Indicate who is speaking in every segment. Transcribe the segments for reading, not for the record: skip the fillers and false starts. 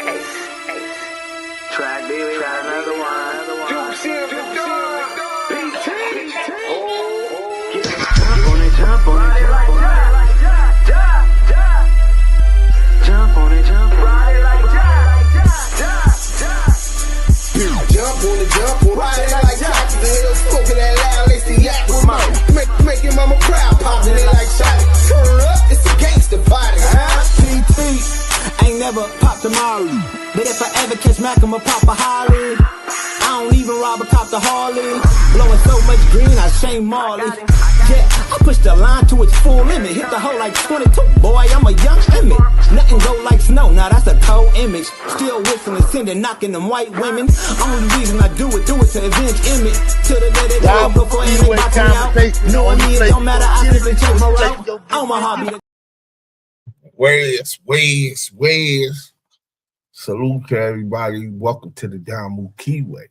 Speaker 1: Track baby, got another one. Duse M, BT. Jump on it, jump on it, jump on it. Jump on it, jump ride it like
Speaker 2: Jump on it, ride it like Jockey. The hell smoking that loud, let's see yak with mama. Making mama proud, popping it like shotty. Turn up, it's a gangster party.
Speaker 3: PT, ain't never popped a Mari. But if I ever catch Mac, I'ma pop a Holly. I don't even rob a cop the Harley. Blowing so much green, I shame Marley. Yeah, I push the line to its full limit. Hit the hole like 22, boy, I'm a young Emmett. Nothing go like snow, now that's a cold image. Still whistling, sending, knocking them white women. Only reason I do it to avenge Emmett. Till the day they go before they box me out. Knowing me, it don't matter, I simply take my route. On my hobby.
Speaker 4: Where's. Salute to everybody. Welcome to the Damu Kiwe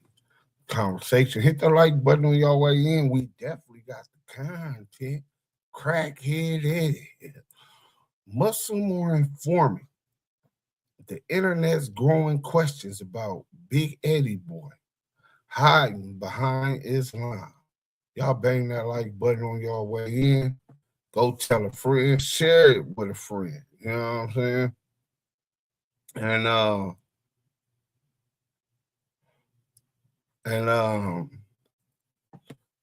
Speaker 4: Conversation. Hit the like button on your way in. We definitely got the content. Crackhead Eddie. Muslim or informant. The internet's growing questions about BigEddieBoy hiding behind Islam. Y'all bang that like button on your way in. Go tell a friend. Share it with a friend. You know what I'm saying? And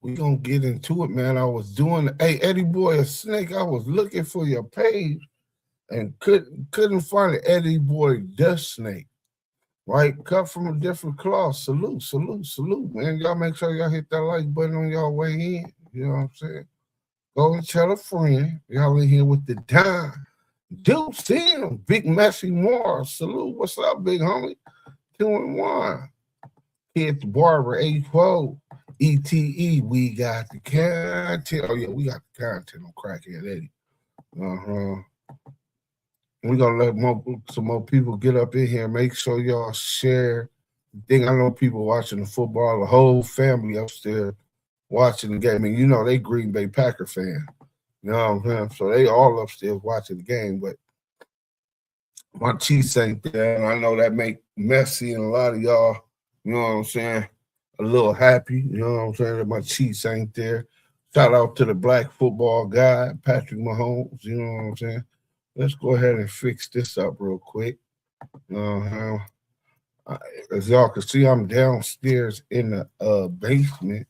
Speaker 4: we gonna get into it, man. I was doing EddieBoy a snake. I was looking for your page and couldn't find an EddieBoy dust snake. Right? Cut from a different cloth. Salute, man. Y'all make sure y'all hit that like button on y'all way in. You know what I'm saying? Go and tell a friend. Y'all in here with the dime. Duse M, Big Messy Moore. Salute. What's up, big homie? 2-1. Hit the barber, 8-12. ETE, we got the content. Oh, yeah, we got the content on Crackhead Eddie. We're going to let some more people get up in here. Make sure y'all share. I know people watching the football, the whole family upstairs watching the game. And you know they Green Bay Packer fan. You know what I'm saying? So they all upstairs watching the game, but my Chiefs ain't there. And I know that make Messi and a lot of y'all, you know what I'm saying, a little happy. You know what I'm saying, that my Chiefs ain't there. Shout out to the black football guy, Patrick Mahomes. You know what I'm saying? Let's go ahead and fix this up real quick. As y'all can see, I'm downstairs in the basement,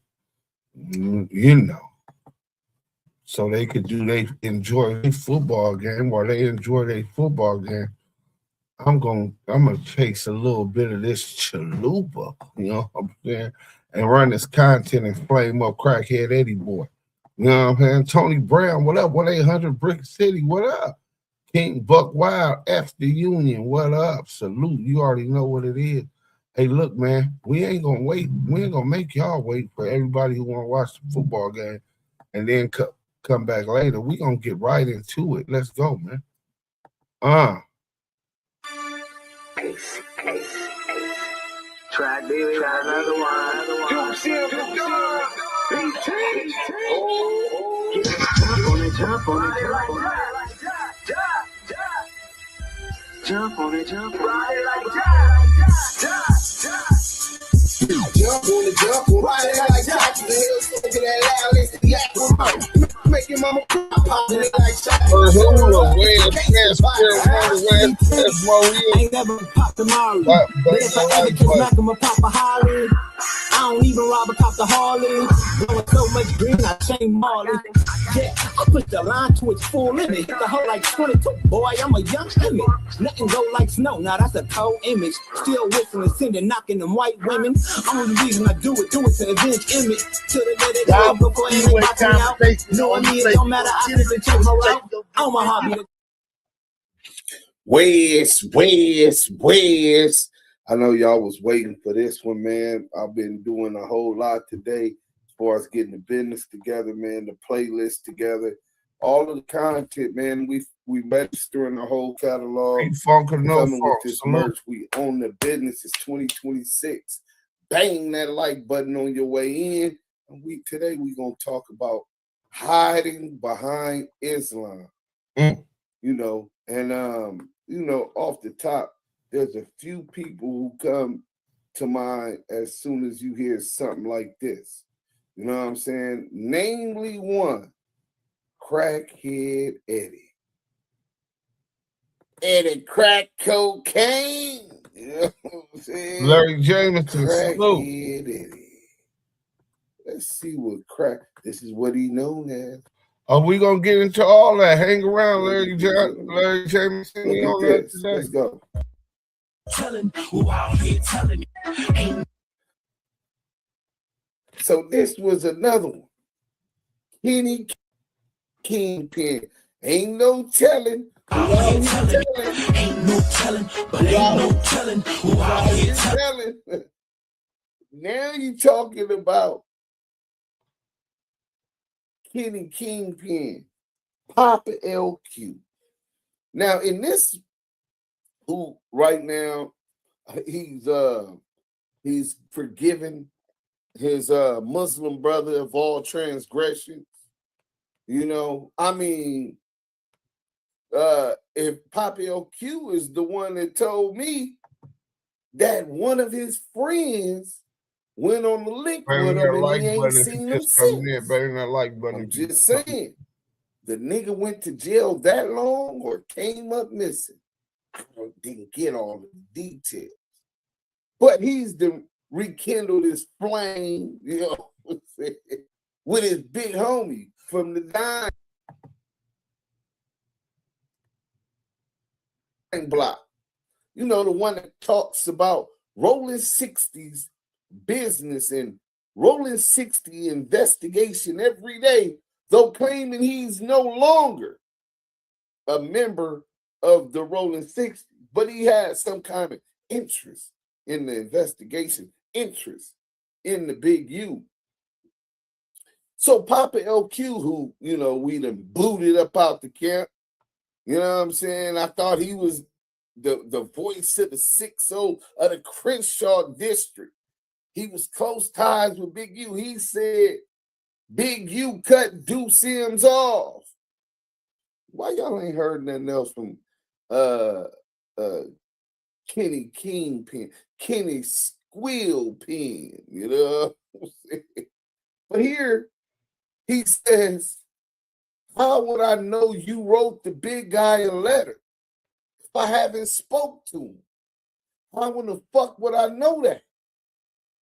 Speaker 4: you know. So they could enjoy their football game. While they enjoy their football game, I'm gonna chase a little bit of this chalupa, you know what I'm saying, and run this content and flame up Crackhead EddieBoy. You know what I'm saying? Tony Brown, what up? 1-800 Brick City, what up? King Buck Wild, F the Union, what up? Salute. You already know what it is. Hey, look, man, we ain't gonna wait. We ain't gonna make y'all wait for everybody who wanna watch the football game and then come back later. We gonna get right into it. Let's go, man.
Speaker 1: Track baby, got another one. Duse M, BT. Jump on it, jump on it, jump on it, jump ride it like
Speaker 2: Jump on it, ride it like Jockey. The hell smoking that loud, let's see yak with mama. Making mama proud, popping it like shotty.
Speaker 3: Ain't never popped a Mari. But if I ever catch Mac, I'ma pop a Holly. I don't even rob a cop the Harley. Blowing so much green, I shame Marley. Yeah, I push the line to its full limit. Hit the hole like 22, boy, I'm a young Emmett. Nothing go like snow, now that's a cold image. Still whistling, sending, knocking them white women. Only reason I do it to avenge Emmett. Till the day they go before they box me out. Knowing me, it don't matter, I simply take my route. On my hobby.
Speaker 4: Where's. I know y'all was waiting for this one, man. I've been doing a whole lot today as far as getting the business together, man, the playlist together, all of the content, man. We registering the whole catalog. This merch. We own the business. It's 2026. Bang that like button on your way in. And today we gonna talk about hiding behind Islam. You know, and off the top, there's a few people who come to mind as soon as you hear something like this. You know what I'm saying? Namely one, Crackhead Eddie. Eddie crack cocaine. You know what I'm saying?
Speaker 5: Larry Jameson,
Speaker 4: Crackhead
Speaker 5: salute.
Speaker 4: Eddie. Let's see what crack. This is what he known as.
Speaker 5: Are we gonna get into all that? Hang around, Larry Jameson.
Speaker 4: Look at this. Let's go. So this was another one. Kenny Kingpin. Ain't no telling. Ain't no telling. But ain't no telling who out here telling. Now you talking about Kenny Kingpin, Papa LQ. Now in this, who right now he's forgiven his Muslim brother of all transgressions. You know, I mean, if Papa LQ is the one that told me that one of his friends went on the link with him and he ain't seen him since. I'm just saying, the nigga went to jail that long or came up missing. I didn't get all of the details. But he's the rekindled his flame, you know, with his big homie from the dime block. You know, the one that talks about rolling 60s business and rolling 60 investigation every day, though claiming he's no longer a member of the rolling 60s, but he had some kind of interest in the investigation, interest in the Big U. So Papa LQ, who, you know, we done booted up out the camp, you know what I'm saying? I thought he was the voice of the 6-0 of the Crenshaw district. He was close ties with Big U. He said Big U cut Duse M's off. Why y'all ain't heard nothing else from Kenny Kingpin, Kenny Squeal Pin, you know? But here he says, how would I know you wrote the big guy a letter if I haven't spoke to him? How in the fuck would I know that?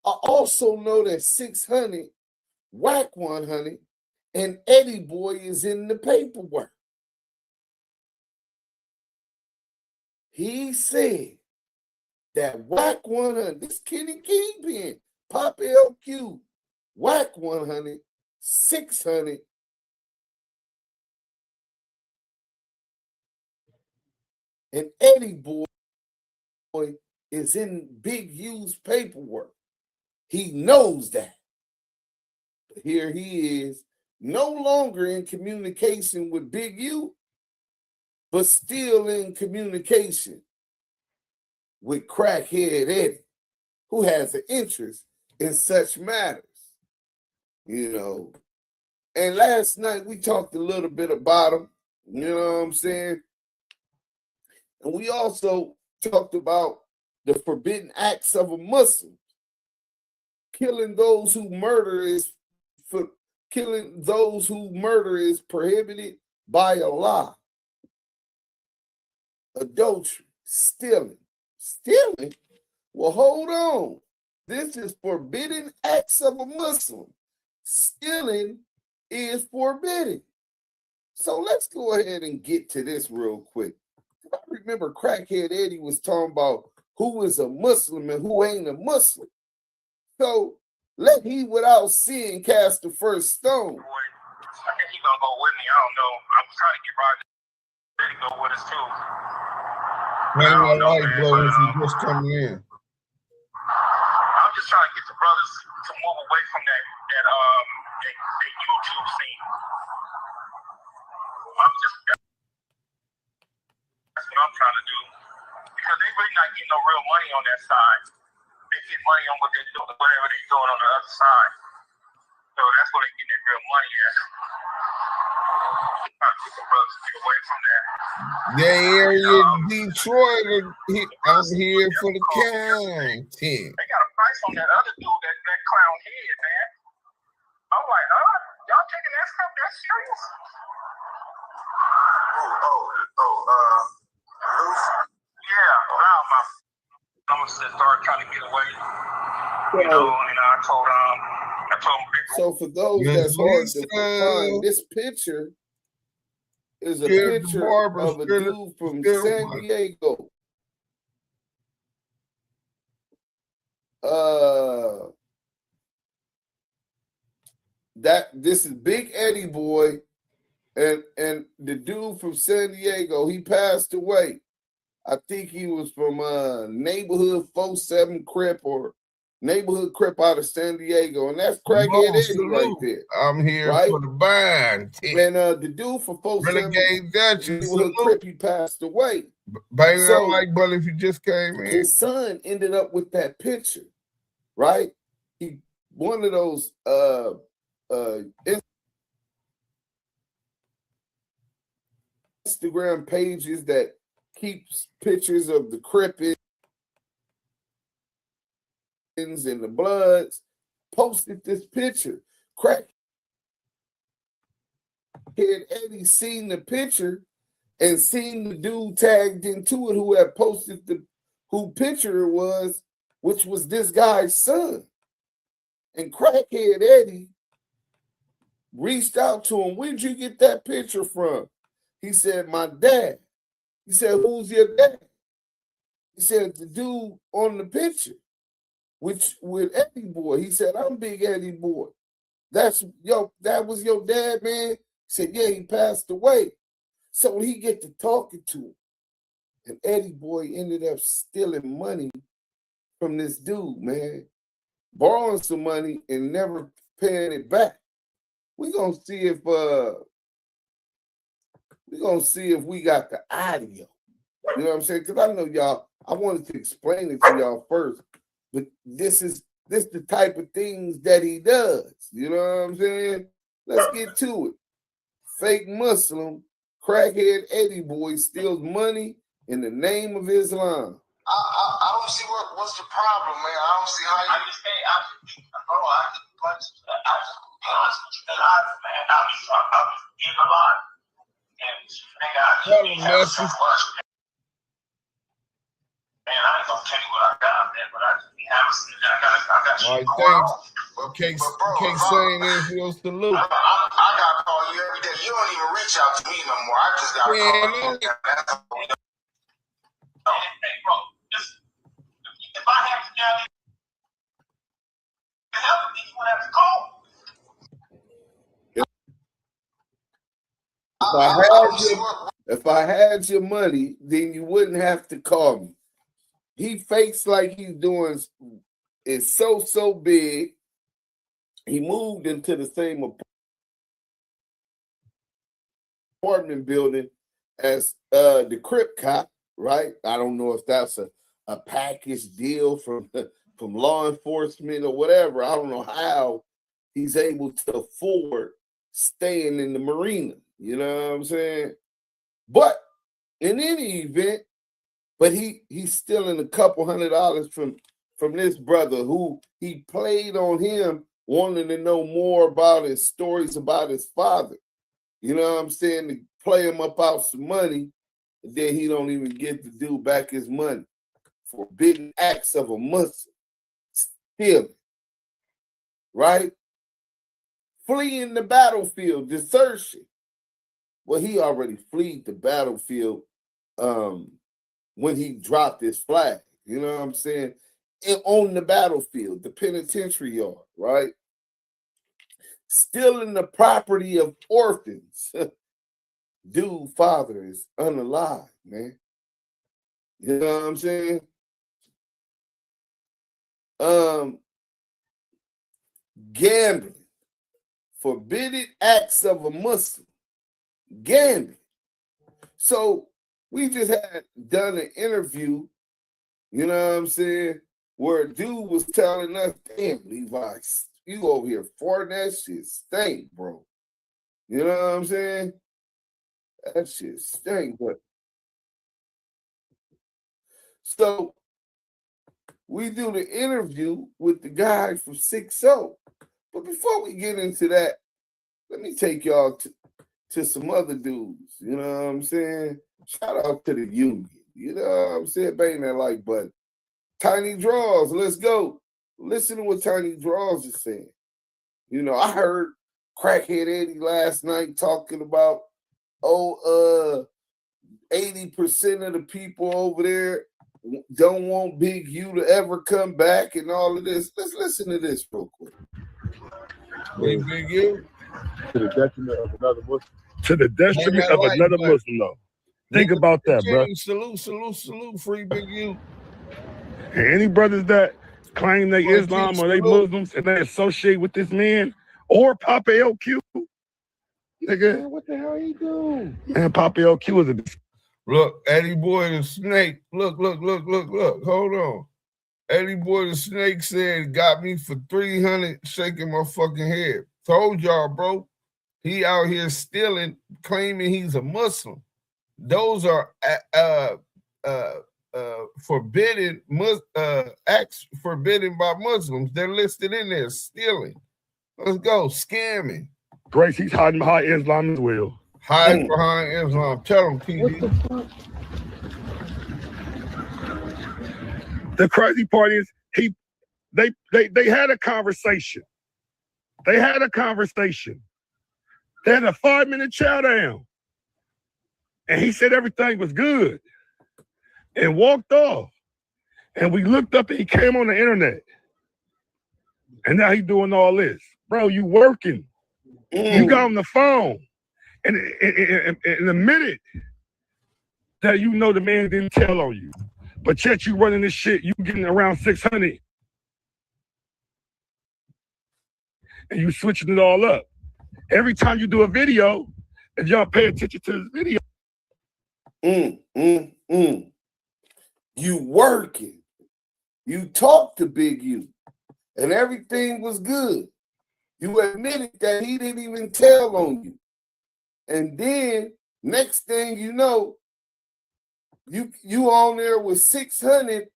Speaker 4: I also know that 600, Whack 100, and EddieBoy is in the paperwork. He said that Whack 100, this Kenny Kingpin, Pop LQ, Whack 100, 600, and EddieBoy is in Big U's paperwork. He knows that. But here he is, no longer in communication with Big U, but still in communication with Crackhead Eddie, who has an interest in such matters, you know. And last night we talked a little bit about him, you know what I'm saying? And we also talked about the forbidden acts of a Muslim. Killing those who murder is prohibited by Allah. Adultery, stealing. Well, hold on. This is forbidden acts of a Muslim. Stealing is forbidden. So let's go ahead and get to this real quick. I remember Crackhead Eddie was talking about who is a Muslim and who ain't a Muslim. So let he without sin cast the first stone.
Speaker 6: I think he's gonna go with me. I don't know. I was trying to get Roger to go with us too.
Speaker 5: Man, my light glow if you just coming in.
Speaker 6: I'm just trying to get the brothers to move away from that YouTube scene. That's what I'm trying to do. Because they really not getting no real money on that side. They get money on what they're doing, whatever they're doing on the other side. So that's where they're getting their real money at. Get the brothers to get away from that.
Speaker 5: The area in Detroit, I'm here for the content.
Speaker 6: They got a price on that other dude, that clown head, man. I'm like, y'all taking that stuff that serious? Yeah, I'm gonna start trying to get away. You know, and I told him.
Speaker 2: So for those that's hard to find, this picture is a picture of a dude from San Diego. This is Big EddieBoy, and the dude from San Diego, he passed away. I think he was from neighborhood 47 Crip or neighborhood Crip out of San Diego, and that's Crackhead Eddie right there.
Speaker 5: I'm here for the bind.
Speaker 2: And the dude from 47 neighborhood Crip, he passed away.
Speaker 5: Baby, so, I like brother if you just came in.
Speaker 2: His son ended up with that picture, right? He one of those Instagram pages that keeps pictures of the Crippins and the Bloods, posted this picture. Crackhead Eddie seen the picture and seen the dude tagged into it who had posted who picture it was, which was this guy's son. And Crackhead Eddie reached out to him. Where'd you get that picture from? He said, my dad. He said, who's your dad? He said, the dude on the picture, which with EddieBoy. He said, I'm Big EddieBoy. That was your dad, man? He said, yeah, he passed away. So he get to talking to him. And EddieBoy ended up stealing money from this dude, man. Borrowing some money and never paying it back. We're gonna see if we got the audio. You know what I'm saying? Because I know y'all, I wanted to explain it to y'all first, but this the type of things that he does. You know what I'm saying? Let's get to it. Fake Muslim, crackhead EddieBoy steals money in the name of Islam.
Speaker 7: I don't see what's the problem, man. I don't see how you. I just can't. I just be honest with you. Man, I'll be in a lot. And nigga, I just so much. Man, I ain't gonna tell you what I got, man, but I just be having. I got shit going on.
Speaker 5: Can't say anything else to Luke.
Speaker 7: I got to call you every day. You don't even reach out to me no more. I just got to call you. Hey, bro, if I have to tell you help me, you would have to call.
Speaker 2: If I had your money, then you wouldn't have to call me. He fakes like he's doing is so big. He moved into the same apartment building as the Crip cop, right? I don't know if that's a package deal from law enforcement or whatever. I don't know how he's able to afford staying in the marina. You know what I'm saying? But in any event, but he's stealing a couple $100 from this brother who he played on him, wanting to know more about his stories about his father. You know what I'm saying? To play him up out some money, and then he don't even get to do back his money for big acts of a Muslim. Stealing. Right? Fleeing the battlefield, desertion. Well, he already fled the battlefield when he dropped his flag. You know what I'm saying? On the battlefield, the penitentiary yard, right? Stealing the property of orphans. Dude, father is unalive, man. You know what I'm saying? Gambling. Forbidden acts of a Muslim. Gambling. So we just had done an interview, you know what I'm saying, where a dude was telling us, damn, Levi, you over here farting that shit stink, bro. You know what I'm saying? That shit stink. But so we do the interview with the guy from 6-0. But before we get into that, let me take y'all to some other dudes. You know what I'm saying? Shout out to the union. You know what I'm saying? Bang that like button. Tiny Draws, let's go. Listen to what Tiny Draws is saying. You know, I heard Crackhead Eddie last night talking about, 80% of the people over there don't want Big U to ever come back and all of this. Let's listen to this real quick.
Speaker 5: Big U?
Speaker 8: To the detriment of another Muslim. To the detriment of
Speaker 5: like
Speaker 8: another
Speaker 5: that.
Speaker 8: Muslim, though. Think about that, bro.
Speaker 5: Salute, free Big U.
Speaker 8: And any brothers that claim they Islam or they Muslims and they associate with this man or Papa LQ, nigga, what the hell he do? Man, Papa LQ is a...
Speaker 5: Look, EddieBoy the Snake. Look. Hold on. EddieBoy the Snake said, got me for 300, shaking my fucking head. Told y'all, bro. He out here stealing, claiming he's a Muslim. Those are forbidden acts forbidden by Muslims. They're listed in there, stealing. Let's go, scamming.
Speaker 8: Grace, he's hiding behind Islam as well.
Speaker 5: Hide behind Islam. Tell him, PD.
Speaker 8: The crazy part is they had a conversation. They had a 5-minute chow down. And he said everything was good and walked off. And we looked up and he came on the internet. And now he's doing all this. Bro, you working. You got on the phone. And in a minute that you know the man didn't tell on you. But yet you running this shit, you getting around 600. And you switching it all up. Every time you do a video, if y'all pay attention to this video.
Speaker 2: You working. You talked to Big U. And everything was good. You admitted that he didn't even tell on you. And then, next thing you know, you on there with 600,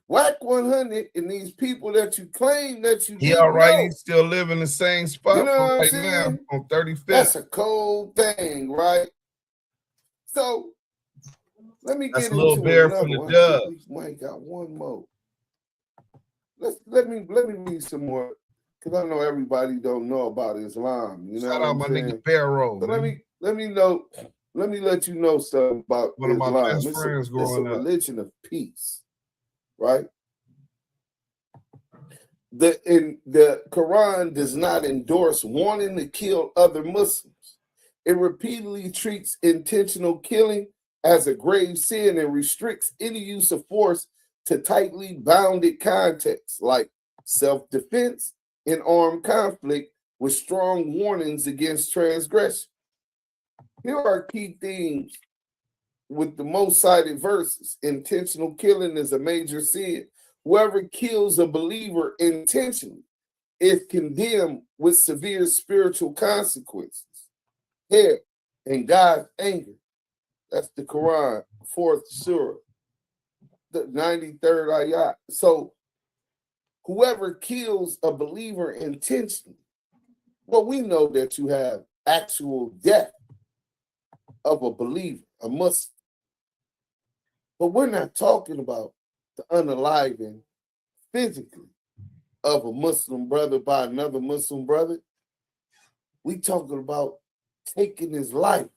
Speaker 2: whack 100, and these people that you claim that you
Speaker 5: He all right, he still live in the same spot,
Speaker 2: you know what I'm
Speaker 5: right
Speaker 2: saying?
Speaker 5: now on 35th.
Speaker 2: That's a cold thing, right? So let me get
Speaker 5: Little
Speaker 2: into
Speaker 5: Bear
Speaker 2: another
Speaker 5: from the
Speaker 2: one.
Speaker 5: Dub.
Speaker 2: We might got one more. Let me read some more, because I know everybody don't know about Islam. You know
Speaker 5: Shout
Speaker 2: what
Speaker 5: out
Speaker 2: I'm
Speaker 5: my
Speaker 2: saying?
Speaker 5: nigga Pharaoh.
Speaker 2: So let me let you know something about
Speaker 5: One of my
Speaker 2: Islam.
Speaker 5: best friends
Speaker 2: It's a
Speaker 5: growing up.
Speaker 2: religion of peace, right? The Quran does not endorse wanting to kill other Muslims. It repeatedly treats intentional killing as a grave sin and restricts any use of force to tightly bounded contexts like self-defense and armed conflict, with strong warnings against transgression. Here are key themes with the most cited verses. Intentional killing is a major sin. Whoever kills a believer intentionally is condemned with severe spiritual consequences, hell, and God's anger. That's the Quran, 4th surah, the 93rd ayat. So whoever kills a believer intentionally, well, we know that you have actual death of a believer, a Muslim. But we're not talking about the unaliving physically of a Muslim brother by another Muslim brother. We talking about taking his life,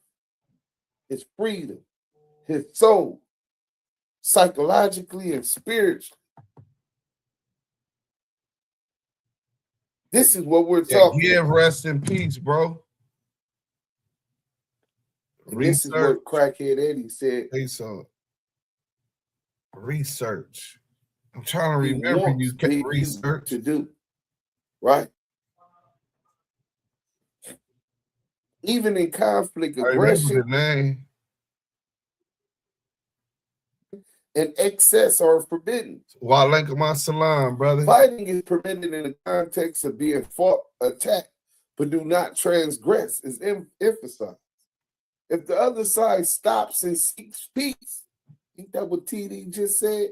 Speaker 2: his freedom, his soul, psychologically and spiritually. This is what we're talking
Speaker 5: Give
Speaker 2: about.
Speaker 5: rest in peace, bro.
Speaker 2: And this is what Crackhead Eddie said.
Speaker 5: Say so. Research. I'm trying to remember you can research
Speaker 2: to do, right? Even in conflict, aggression and excess are forbidden.
Speaker 5: Wa alaikum assalam, brother.
Speaker 2: Fighting is permitted in the context of being fought, attacked, but do not transgress is emphasized. If the other side stops and seeks peace, ain't that what TD just said?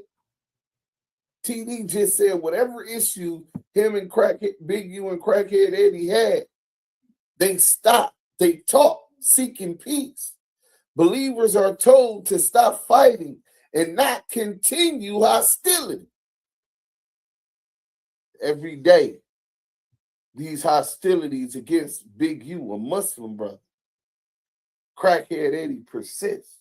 Speaker 2: TD just said whatever issue him and Big U and Crackhead Eddie had, they stopped, they talked, seeking peace. Believers are told to stop fighting and not continue hostility. Every day, these hostilities against Big U, a Muslim brother, Crackhead Eddie, persists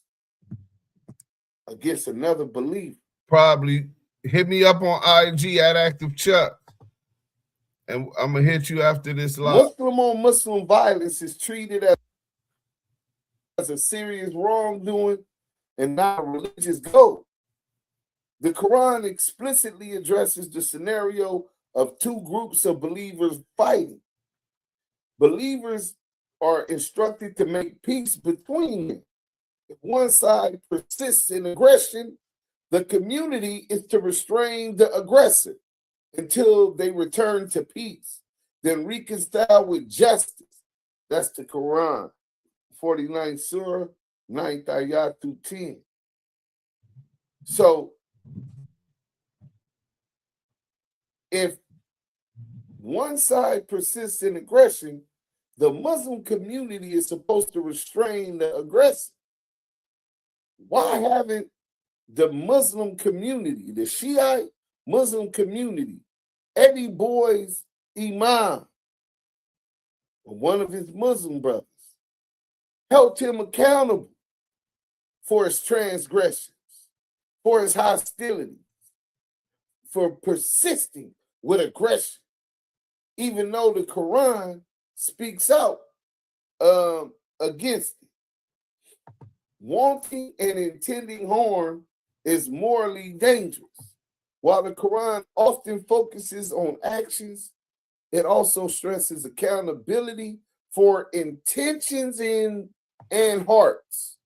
Speaker 2: against another believer.
Speaker 5: Probably hit me up on IG at Active Chuck, and I'm gonna hit you after this live.
Speaker 2: Muslim on Muslim violence is treated as a serious wrongdoing and not a religious goal. The Quran explicitly addresses the scenario of two groups of believers fighting. Believers are instructed to make peace between them. If one side persists in aggression, the community is to restrain the aggressor until they return to peace, then reconcile with justice. That's the Quran, 49th Surah, 9th ayat through 10. So, if one side persists in aggression, the Muslim community is supposed to restrain the aggressor. Why haven't the Muslim community, the Shiite Muslim community, EddieBoy's imam, one of his Muslim brothers, held him accountable for his transgressions, for his hostility, for persisting with aggression, even though the Quran speaks out against it? Wanting and intending harm is morally dangerous. While the Quran often focuses on actions, it also stresses accountability for intentions and hearts.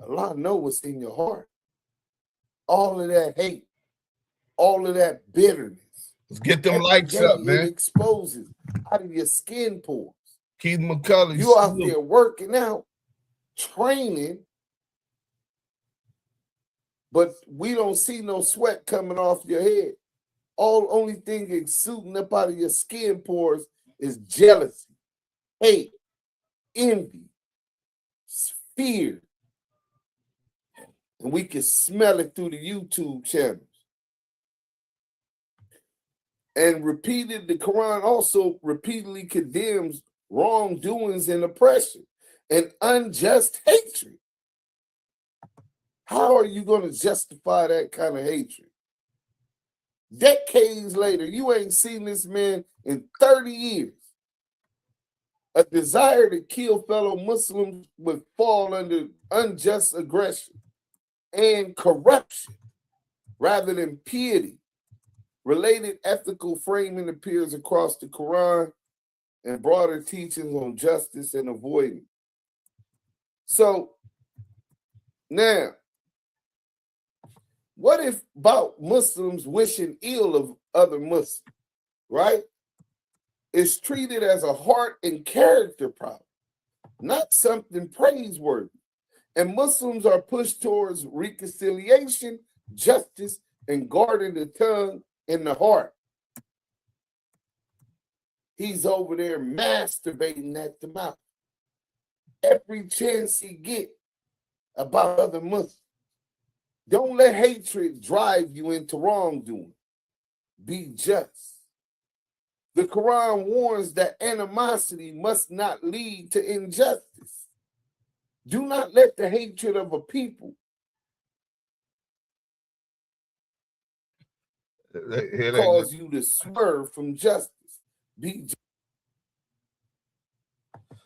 Speaker 2: Allah knows what's in your heart. All of that hate, all of that bitterness.
Speaker 5: Let's get them likes up, man.
Speaker 2: It exposes out of your skin pores.
Speaker 5: Keith McCulley.
Speaker 2: You out there working out, training, but we don't see no sweat coming off your head. Only thing exuding up out of your skin pores is jealousy, hate, envy, fear. And we can smell it through the YouTube channels. And the Quran also repeatedly condemns wrongdoings and oppression and unjust hatred. How are you going to justify that kind of hatred? Decades later, you ain't seen this man in 30 years. A desire to kill fellow Muslims would fall under unjust aggression and corruption rather than piety. Related ethical framing appears across the Quran and broader teachings on justice and avoidance. So now, what if about Muslims wishing ill of other Muslims, right? It's treated as a heart and character problem, not something praiseworthy. And Muslims are pushed towards reconciliation, justice, and guarding the tongue and the heart. He's over there masturbating at the mouth every chance he get about other Muslims. Don't let hatred drive you into wrongdoing. Be just. The Quran warns that animosity must not lead to injustice. Do not let the hatred of a people cause you to swerve from justice. Be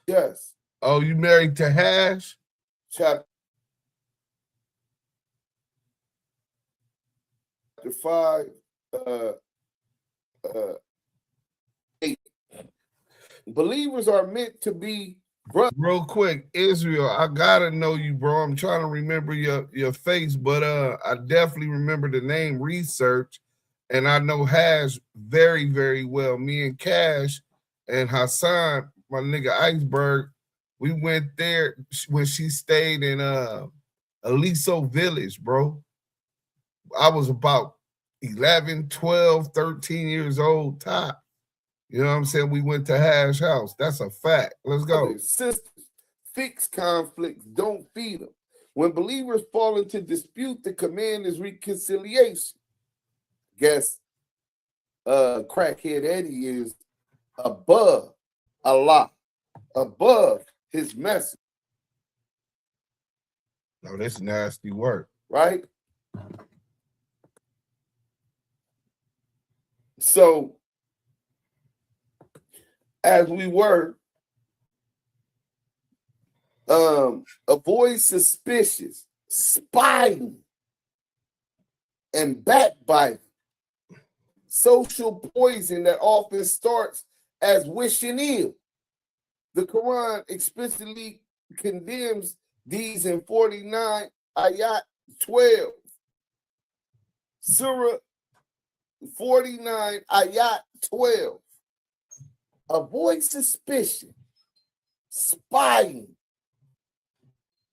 Speaker 2: just.
Speaker 5: Oh, you married to Hash?
Speaker 2: Chapter 5, 8. Believers are meant to be brothers.
Speaker 5: Real quick, Israel, I gotta know you, bro. I'm trying to remember your face, but I definitely remember the name Research, and I know Hash very, very well. Me and Cash and Hassan, my nigga Iceberg, we went there when she stayed in Aliso Village, bro. I was about 11, 12, 13 years old top. You know what I'm saying? We went to Hash House. That's a fact. Let's go.
Speaker 2: Sisters, fix conflicts, don't feed them. When believers fall into dispute, the command is reconciliation. Guess crackhead Eddie is above Allah, above his message.
Speaker 5: No, that's nasty work.
Speaker 2: Right? So, as we were, avoid suspicious, spying, and backbiting. Social poison that often starts as wishing ill. The Quran explicitly condemns these in 49 ayat 12. Surah 49 ayat 12. Avoid suspicion, spying.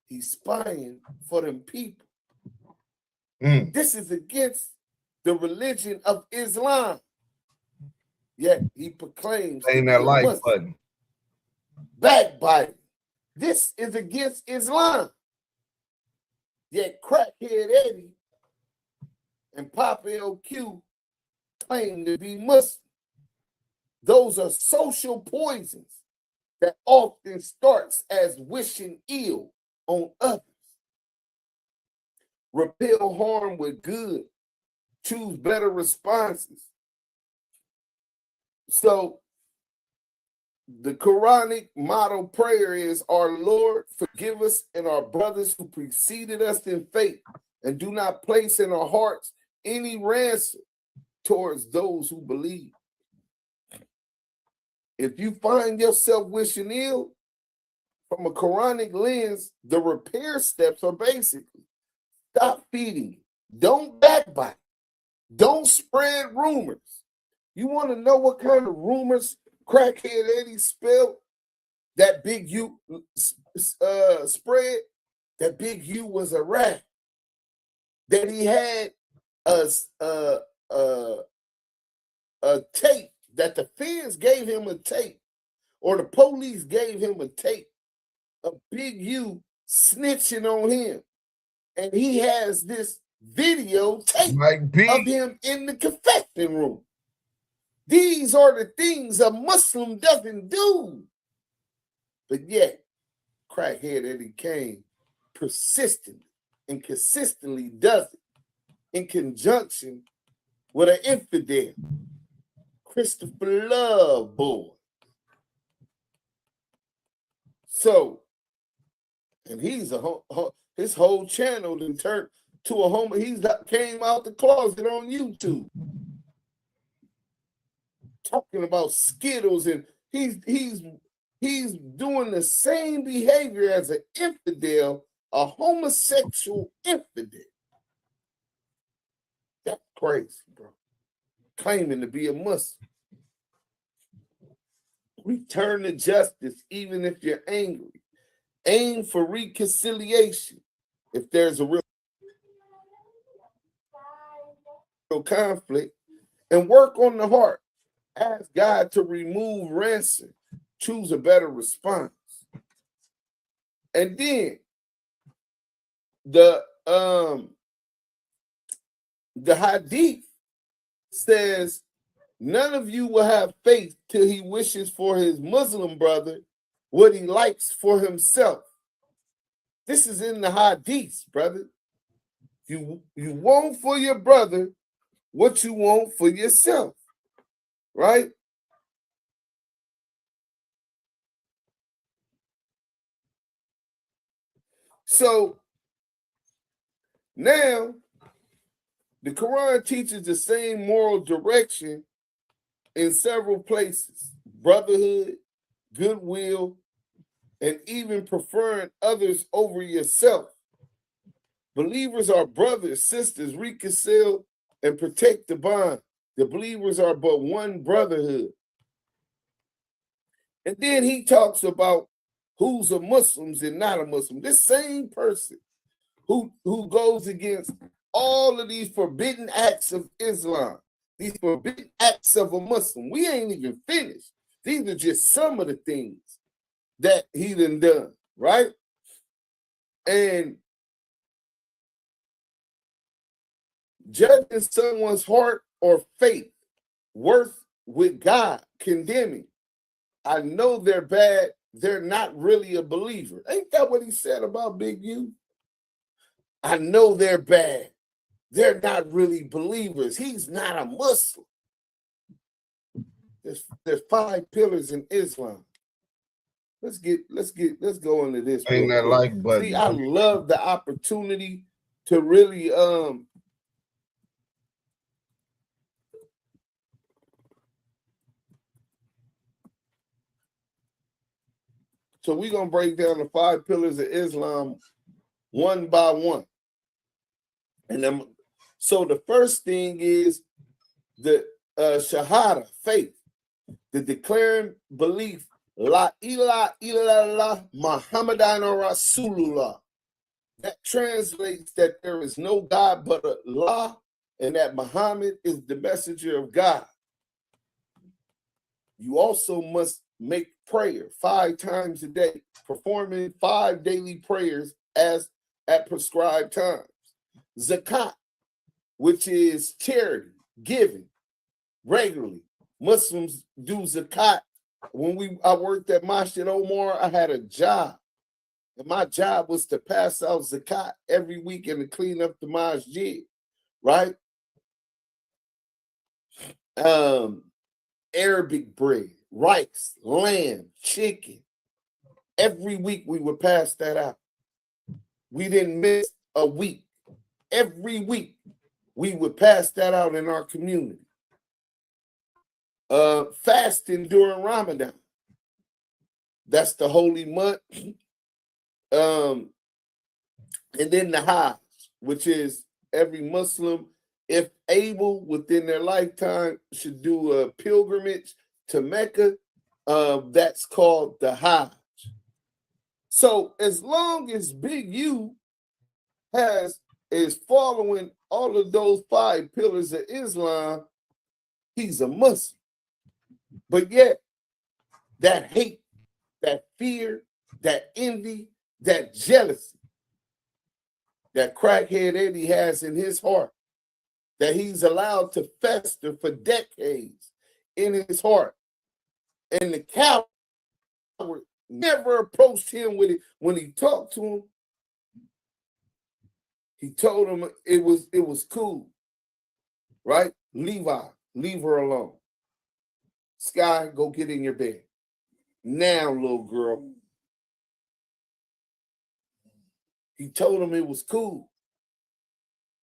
Speaker 2: He's spying for them people. This is against the religion of Islam. Yet he proclaims
Speaker 5: ain't that like button.
Speaker 2: Backbiting. This is against Islam. Yet crackhead Eddie and Papa LQ claim to be Muslim. Those are social poisons that often starts as wishing ill on others. Repel harm with good. Choose better responses. So the Quranic motto prayer is, our Lord, forgive us and our brothers who preceded us in faith, and do not place in our hearts any ransom towards those who believe. If you find yourself wishing ill, from a Quranic lens, the repair steps are basically stop feeding. Don't backbite. Don't spread rumors. You want to know what kind of rumors crackhead Eddie spelled? That Big U spread. That Big U was a rat. That he had a tape. That the feds gave him a tape, or the police gave him a tape of Big U snitching on him, and he has this video tape of him in the confession room. These are the things a Muslim doesn't do. But yet, crackhead Eddie Kane persistently and consistently does it in conjunction with an infidel, Christopher Love Boy. So, and he's his whole channel then turned to a homo. He's came out the closet on YouTube, talking about Skittles, and he's doing the same behavior as an infidel, a homosexual infidel. That's crazy, bro. Claiming to be a Muslim. Return to justice even if you're angry. Aim for reconciliation if there's a real conflict, and work on the heart. Ask God to remove ransom. Choose a better response. And then the hadith says, none of you will have faith till he wishes for his Muslim brother what he likes for himself. This is in the hadith, brother. You want for your brother what you want for yourself, right? So now the Quran teaches the same moral direction in several places: brotherhood, goodwill, and even preferring others over yourself. Believers are brothers, sisters, reconcile and protect the bond. The believers are but one brotherhood. And then he talks about who's a Muslim and not a Muslim. This same person who goes against all of these forbidden acts of Islam, these forbidden acts of a Muslim. We ain't even finished. These are just some of the things that he done, right? And judging someone's heart or faith worth with God, condemning. I know they're bad. They're not really a believer. Ain't that what he said about Big U? I know they're bad. They're not really believers. He's not a Muslim. There's 5 pillars in Islam. Let's go into this.
Speaker 5: Ain't that like button?
Speaker 2: See, I love the opportunity to really so we're gonna break down the 5 pillars of Islam one by one. And then, so the first thing is the Shahada, faith, the declaring belief, La ilaha illallah Muhammadan Rasulullah. That translates that there is no God but Allah, and that Muhammad is the messenger of God. You also must make prayer 5 times a day, performing 5 daily prayers as at prescribed times. Zakat, which is charity, giving regularly. Muslims do zakat. When I worked at Masjid Omar, I had a job. And my job was to pass out zakat every week and to clean up the masjid, right? Arabic bread, rice, lamb, chicken. Every week we would pass that out. We didn't miss a week. Every week we would pass that out in our community. Fasting during Ramadan. That's the holy month. And then the Hajj, which is every Muslim, if able within their lifetime, should do a pilgrimage to Mecca. That's called the Hajj. So as long as Big U is following all of those 5 pillars of Islam, he's a Muslim. But yet, that hate, that fear, that envy, that jealousy, that crackhead Eddie has in his heart, that he's allowed to fester for decades in his heart. And the coward never approached him with it. When he talked to him, he told him it was cool, right? Leave her alone. Sky, go get in your bed. Now, little girl. He told him it was cool.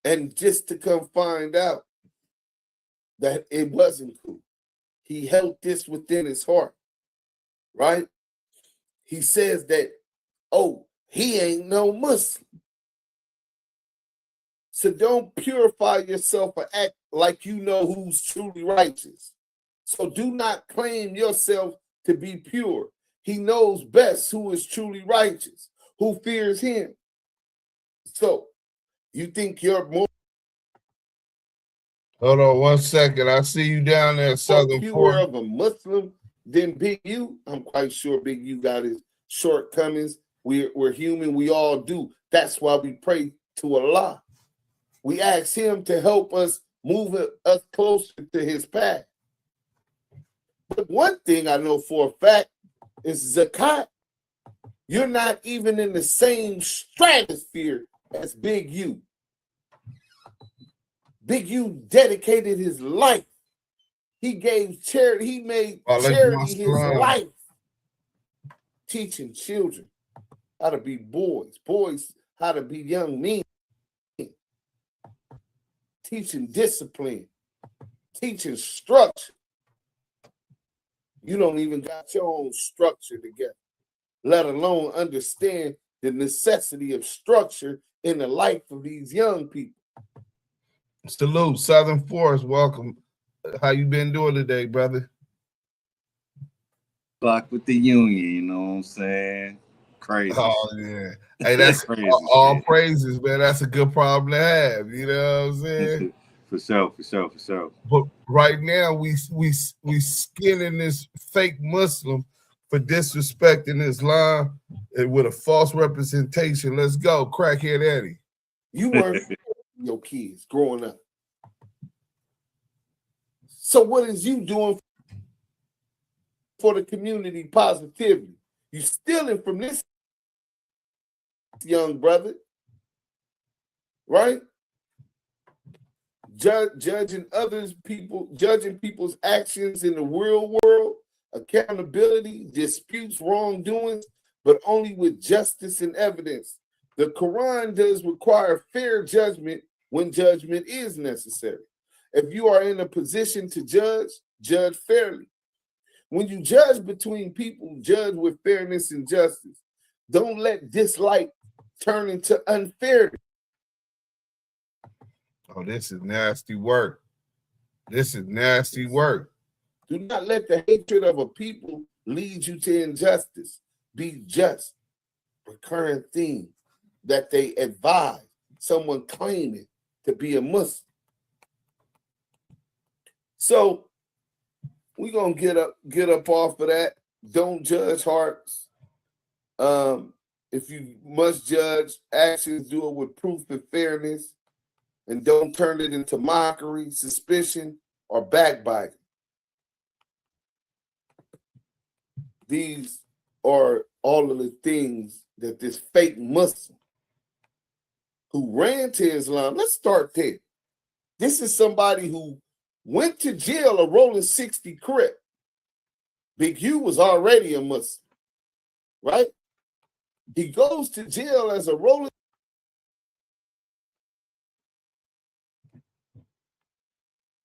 Speaker 2: And just to come find out that it wasn't cool, he held this within his heart, right? He says that, oh, he ain't no Muslim. So don't purify yourself or act like you know who's truly righteous. So do not claim yourself to be pure. He knows best who is truly righteous, who fears him. So you think you're more
Speaker 5: Hold on 1 second. I see you down there, Southern
Speaker 2: pure of a Muslim than Big U? I'm quite sure Big U got his shortcomings. We're human. We all do. That's why we pray to Allah. We ask him to help us move us closer to his path. But one thing I know for a fact is zakat. You're not even in the same stratosphere as Big U. Big U dedicated his life. He gave charity. He made charity his life. Teaching children how to be boys how to be young men. Teaching discipline. Teaching structure. You don't even got your own structure together, let alone understand the necessity of structure in the life of these young people.
Speaker 5: Salute, Southern Forest. Welcome. How you been doing today, brother?
Speaker 9: Fuck with the union, you know what I'm saying? Crazy.
Speaker 5: Oh yeah. Hey, that's
Speaker 9: crazy
Speaker 5: all
Speaker 9: shit.
Speaker 5: praises, man. That's a good problem to have. You know what I'm saying?
Speaker 9: For sure.
Speaker 5: But right now we skinning this fake Muslim for disrespecting Islam and with a false representation. Let's go, crackhead Eddie.
Speaker 2: You weren't your kids growing up. So what is you doing for the community positivity? You stealing from this young brother, right? Judging people's actions in the real world, accountability, disputes, wrongdoings, but only with justice and evidence. The Quran does require fair judgment when judgment is necessary. If you are in a position to judge fairly. When you judge between people, judge with fairness and justice. Don't let dislike turn into unfairness.
Speaker 5: Oh, this is nasty work. This is nasty work.
Speaker 2: Do not let the hatred of a people lead you to injustice. Be just. Recurring theme that they advise someone claiming to be a Muslim. So we're gonna get up off of that. Don't judge hearts. If you must judge actions, do it with proof and fairness, and don't turn it into mockery, suspicion, or backbiting. These are all of the things that this fake Muslim who ran to Islam, let's start there. This is somebody who went to jail a rolling 60 Crip. Big U was already a Muslim, right? He goes to jail as a rolling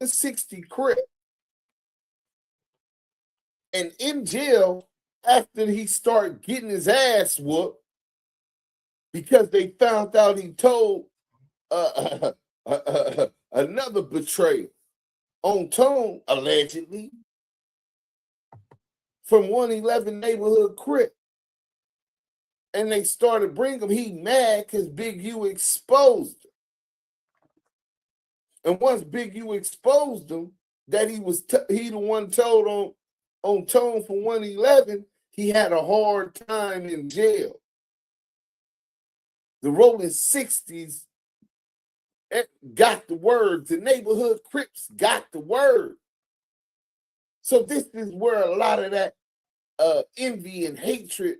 Speaker 2: 60 Crip. And in jail, after he started getting his ass whooped, because they found out he told another betrayer on tone, allegedly, from 111 neighborhood Crip. And they started bringing him. He mad because Big U exposed him. And once Big U exposed him, that he the one told on tone for 111, he had a hard time in jail. The rolling 60s got the word. The neighborhood Crips got the word. So this is where a lot of that envy and hatred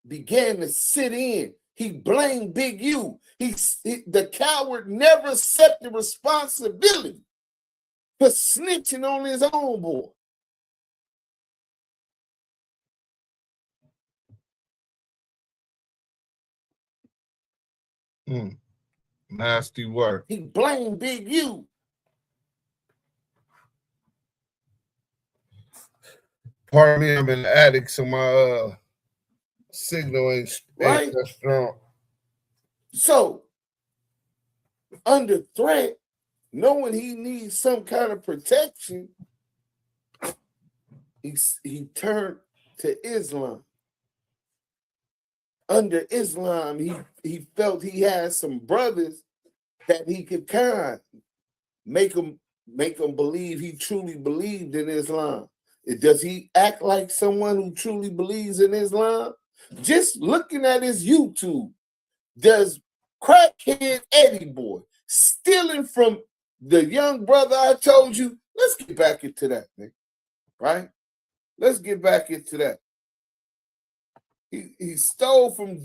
Speaker 2: began to sit in. He blamed Big U. The coward never accepted responsibility for snitching on his own boy.
Speaker 5: Nasty work.
Speaker 2: He blamed Big U.
Speaker 5: Pardon me, I'm in the attic, so my signal ain't
Speaker 2: Right?
Speaker 5: that strong.
Speaker 2: So, under threat, knowing he needs some kind of protection, he turned to Islam. Under Islam, he felt he had some brothers that he could kind of make them believe he truly believed in Islam. Does he act like someone who truly believes in Islam? Just looking at his YouTube, does crackhead EddieBoy stealing from the young brother I told you? Let's get back into that, man. Right? Let's get back into that. He stole from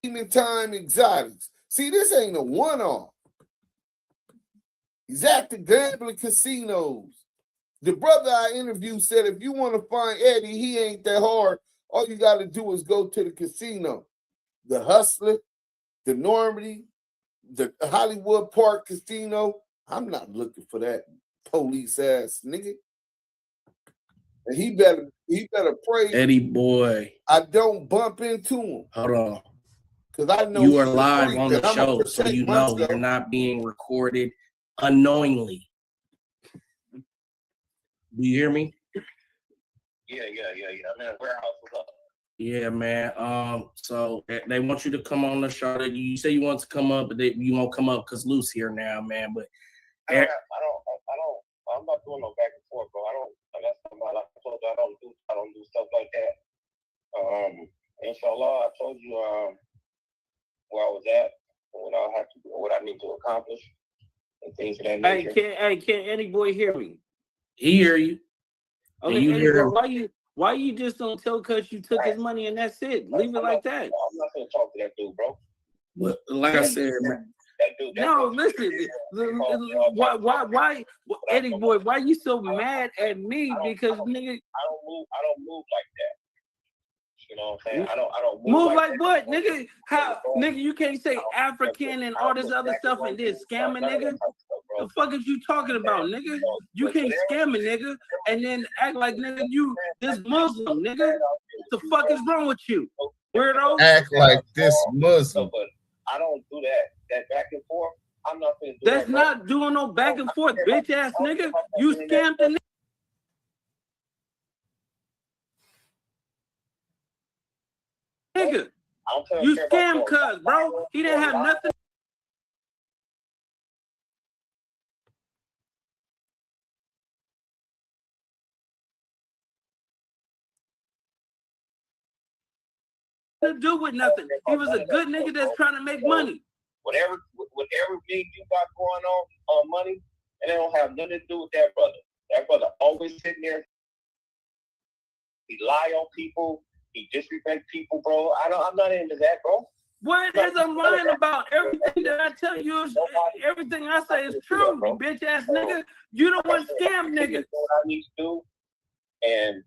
Speaker 2: Demon Time Exotics. See, this ain't a one-off. He's at the gambling casinos. The brother I interviewed said if you want to find Eddie, he ain't that hard. All you got to do is go to the casino. The Hustler, the Normandy, the Hollywood Park Casino. I'm not looking for that police ass nigga. And he better pray
Speaker 10: EddieBoy,
Speaker 2: I don't bump into him.
Speaker 10: hold on.
Speaker 2: Because I know
Speaker 10: You are live on the
Speaker 2: I'm
Speaker 10: show, so you know you're not being recorded unknowingly. Do you hear me?
Speaker 6: Yeah. I'm in a warehouse. What's up?
Speaker 10: Yeah, man. So they want you to come on the show. You say you want to come up, but you won't come up because Luke's here now, man. But
Speaker 6: I'm not doing no back and forth, bro. That's somebody like I told you, I don't do stuff like that. Inshallah, I told you where I was at, what I need to accomplish, and things of that nature.
Speaker 11: Can EddieBoy hear me?
Speaker 10: He hear you.
Speaker 11: Okay,
Speaker 10: you hear
Speaker 11: EddieBoy, why you just don't tell cuz you took his money and that's it? Leave it like that.
Speaker 6: I'm not gonna talk to that dude, bro.
Speaker 10: Well, like I said, man.
Speaker 11: No, listen. Why, EddieBoy? Why you so mad at me? Because nigga,
Speaker 6: I don't move like that. You know what I'm saying? I don't
Speaker 11: move like what, nigga? How, nigga? You can't say African and all this other stuff and then scam a nigga. The fuck is you talking about, nigga? You can't scam a nigga and then act like nigga you this Muslim, nigga. What the fuck is wrong with you, weirdo?
Speaker 5: Act like this Muslim.
Speaker 6: But I don't do that back and forth. I'm not gonna do
Speaker 11: That's
Speaker 6: that.
Speaker 11: not doing no back and forth, bitch ass nigga. You scammed the nigga. Nigga, you scammed cuz, bro. He didn't have nothing to do with nothing. He was a good nigga that's trying to make money.
Speaker 6: Whatever thing you got going on money, and it don't have nothing to do with that brother. That brother always sitting there. He lie on people. He disrespect people, bro. I'm not into that, bro.
Speaker 11: What is I'm lying about? Everything that I tell you is everything I say is true, you bitch ass nigga. You don't want to scam niggas.
Speaker 6: What I need to do, and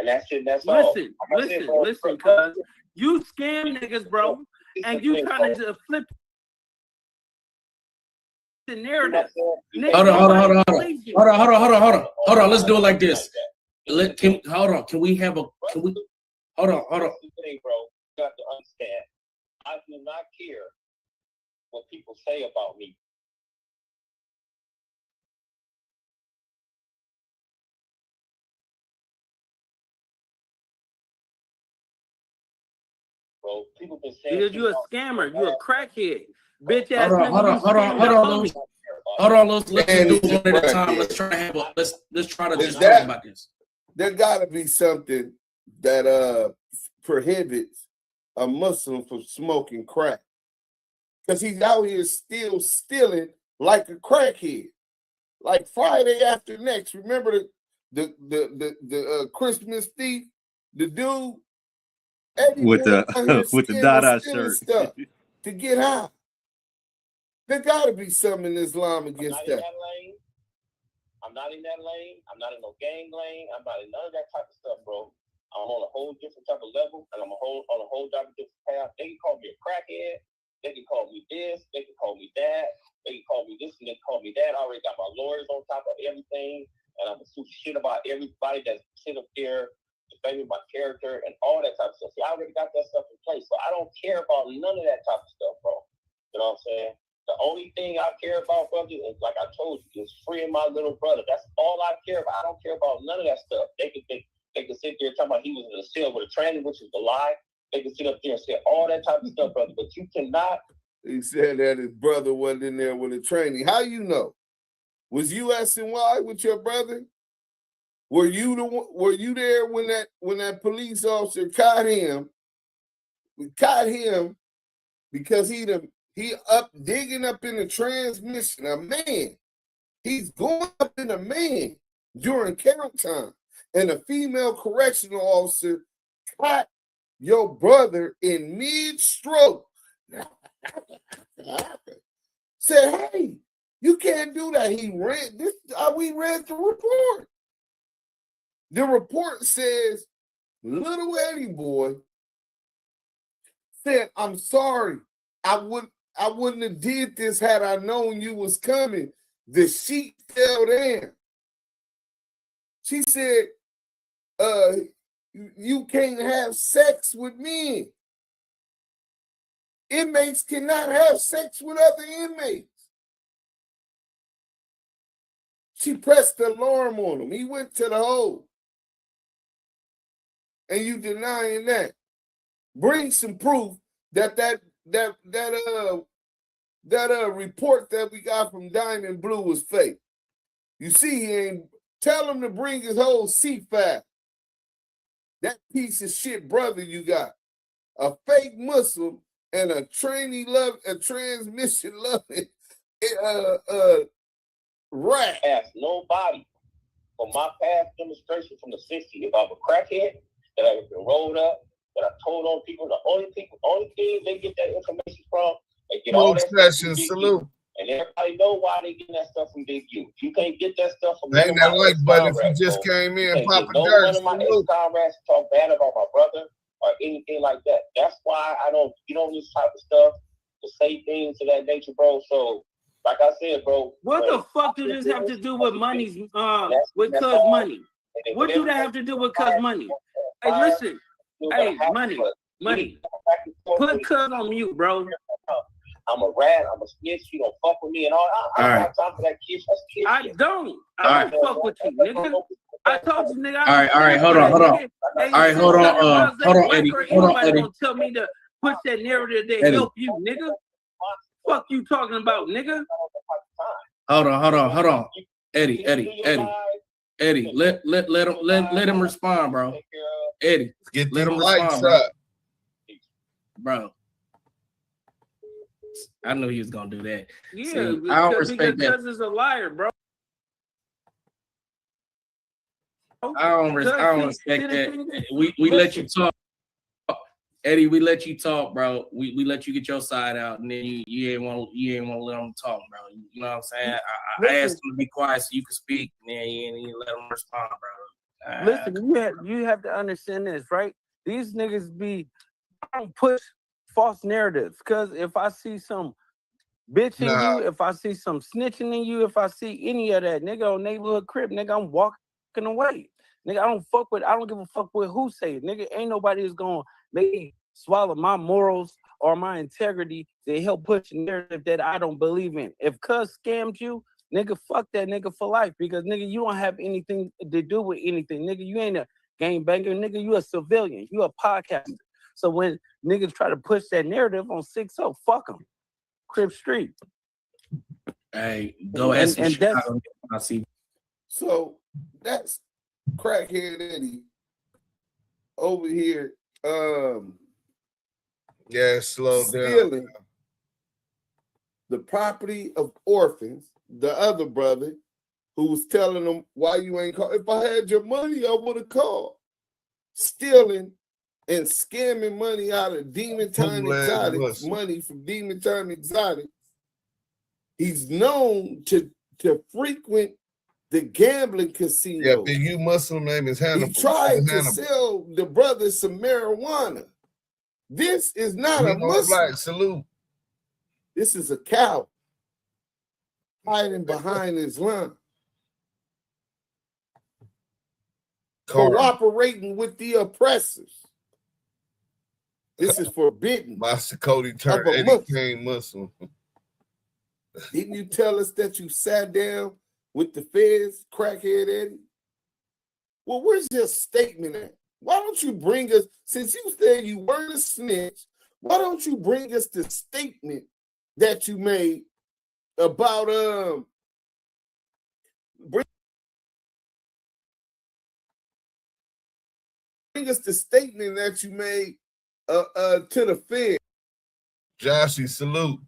Speaker 6: that's it. That's all.
Speaker 11: Listen, cuz you scam niggas, bro, and you trying to flip the narrative.
Speaker 10: Hold on. Let's do it like this. Can we have a? Hold on.
Speaker 6: Bro, you got to understand. I do not care what people say about me. Bro, people been saying
Speaker 11: because you a scammer, you a crackhead, bitch ass
Speaker 10: nigga. Hold on. Let's do one at a time. Let's try to just talk about this.
Speaker 2: There gotta be something that prohibits a Muslim from smoking crack, because he's out here still stealing like a crackhead. Like Friday after next, remember the Christmas thief, the dude
Speaker 9: with the Dada shirt
Speaker 2: stuff to get high. There gotta be something in Islam against that.
Speaker 6: I'm not in that lane. I'm not in no gang lane. I'm not in none of that type of stuff, bro. I'm on a whole different type of level, and I'm on a whole different path. They can call me a crackhead. They can call me this. They can call me that. They can call me this and they can call me that. I already got my lawyers on top of everything, and I'm gonna shoot shit about everybody that's sit up there defending my character and all that type of stuff. See, I already got that stuff in place, so I don't care about none of that type of stuff, bro. You know what I'm saying? The only thing I care about, brother, is like I told you, is freeing my little brother. That's all I care about. I don't care about none of that stuff. They can sit there talking about he was in a cell with a tranny, which is a lie. They can sit up there and say all that type of stuff, brother. But you cannot.
Speaker 2: He said that his brother wasn't in there with a tranny. How you know? Was you SNY with your brother? Were you there when that police officer caught him? We caught him because he up digging up in the transmission. A man. He's going up in a man during count time. And a female correctional officer caught your brother in mid-stroke. Said, hey, you can't do that. We read the report. The report says, little EddieBoy said, I'm sorry. I wouldn't have did this had I known you was coming. The sheet fell down. She said, you can't have sex with men. Inmates cannot have sex with other inmates. She pressed the alarm on him. He went to the hole. And you denying that. Bring some proof that report that we got from Diamond Blue was fake. You see, he ain't tell him to bring his whole C5. That piece of shit brother you got. A fake Muslim and a transmission loving rat.
Speaker 6: Ask nobody from my past demonstration from the 60s if I'm a crackhead, that I've been rolled up, that I told on people. The only thing they get that information from, they get all that stuff from Big
Speaker 5: salute.
Speaker 6: U. And everybody know why they getting that stuff from Big U. You can't get that stuff from
Speaker 5: Ain't that like, but if you just came in, Papa
Speaker 6: None of my ex-comrades talk bad about my brother or anything like that. That's why I don't get on this type of stuff to say things of that nature, bro. So, like I said, bro.
Speaker 11: What the fuck does this have to do with money's with cuz money? What do that have to do with cuz money? Hey, listen. Hey, money. Put cuz on mute, bro.
Speaker 6: I'm a rat. I'm a snitch. You don't fuck with me and all. I don't have time for that kid.
Speaker 11: I don't fuck with you, nigga. I told you, nigga.
Speaker 10: All right. Hold on. Hold on, Eddie.
Speaker 11: Gonna tell me to push that narrative that help you, nigga. Fuck you talking about, nigga.
Speaker 10: Hold on. Eddie. Let him respond, bro. Eddie, let him respond, bro. I knew he was gonna do that.
Speaker 11: Yeah,
Speaker 10: see, I don't respect that.
Speaker 11: Because he's a liar, bro.
Speaker 10: I don't respect that. We let you talk, Eddie. We let you talk, bro. We let you get your side out, and then you ain't want to let them talk, bro. You know what I'm saying? I asked him to be quiet so you could speak, and then you let him respond, bro.
Speaker 11: Listen, you have to understand this, right? These niggas I don't push false narratives, because if I see some bitch in you, if I see some snitching in you, if I see any of that, nigga, on neighborhood crib, nigga, I'm walking away. Nigga, I don't give a fuck with who say it. Nigga, ain't nobody is gonna make me swallow my morals or my integrity to help push a narrative that I don't believe in. If cuz scammed you, nigga, fuck that nigga for life, because nigga, you don't have anything to do with anything. Nigga, you ain't a gangbanger, nigga, you a civilian, you a podcaster. So when niggas try to push that narrative on 6-0, fuck them. Crib Street.
Speaker 10: Hey, go ask me. I see.
Speaker 2: So that's crackhead Eddie over here.
Speaker 5: Slow
Speaker 2: stealing
Speaker 5: down.
Speaker 2: The property of orphans. The other brother who was telling them, why you ain't call? If I had your money, I would have called. Stealing and scamming money out of Demon Time Exotics, money from Demon Time Exotics. He's known to frequent the gambling casino.
Speaker 5: Yeah, Big U Muslim name is Hannibal.
Speaker 2: He tried to sell the brothers some marijuana. This is not a Muslim.
Speaker 5: Salute.
Speaker 2: This is a cow hiding behind Islam. Cooperating with the oppressors. This is forbidden.
Speaker 5: Master Cody turned Eddie King Muslim.
Speaker 2: Didn't you tell us that you sat down with the feds, crackhead Eddie? Well, where's your statement at? Why don't you bring us, since you said you weren't a snitch, why don't you bring us the statement that you made about bring us the statement that you made to the Fed.
Speaker 5: Joshy, salute.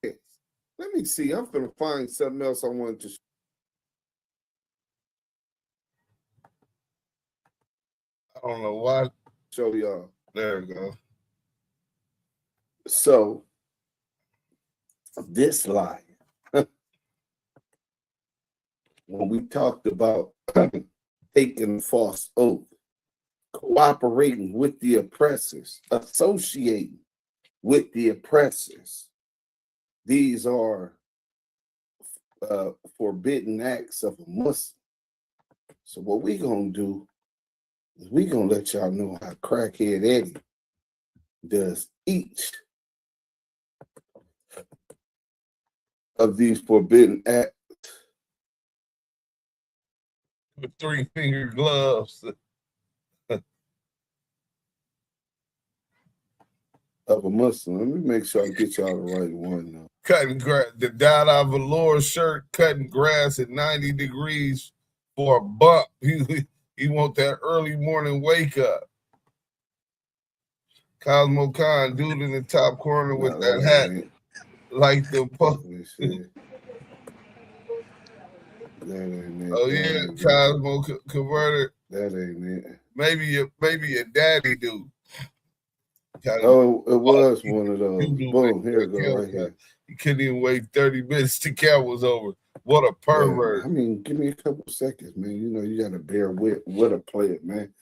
Speaker 2: Let me see. I'm gonna find something else I wanted to
Speaker 5: I don't know why.
Speaker 2: show y'all.
Speaker 5: There we go.
Speaker 2: So this lie, when we talked about taking a false oath, cooperating with the oppressors, associating with the oppressors, these are forbidden acts of a Muslim. So what we're going to do is we're going to let y'all know how crackhead Eddie does each of these forbidden acts.
Speaker 5: With 3-finger gloves.
Speaker 2: Of a Muslim. Let me make sure I get y'all the right one now.
Speaker 5: Cutting grass, the Dada velour shirt, cutting grass at 90 degrees for a buck. He want that early morning wake up. Cosmo Khan, dude in the top corner with that hat, like the
Speaker 2: Let me see. That ain't it.
Speaker 5: Oh
Speaker 2: That
Speaker 5: yeah,
Speaker 2: ain't
Speaker 5: Cosmo converted.
Speaker 2: That ain't it.
Speaker 5: Maybe your daddy do.
Speaker 2: Oh, it was one of those. Boom, here it go, right here.
Speaker 5: He couldn't even wait 30 minutes till count was over. What a pervert.
Speaker 2: Yeah, I mean, give me a couple seconds, man. You know, you got to bear with a player, man.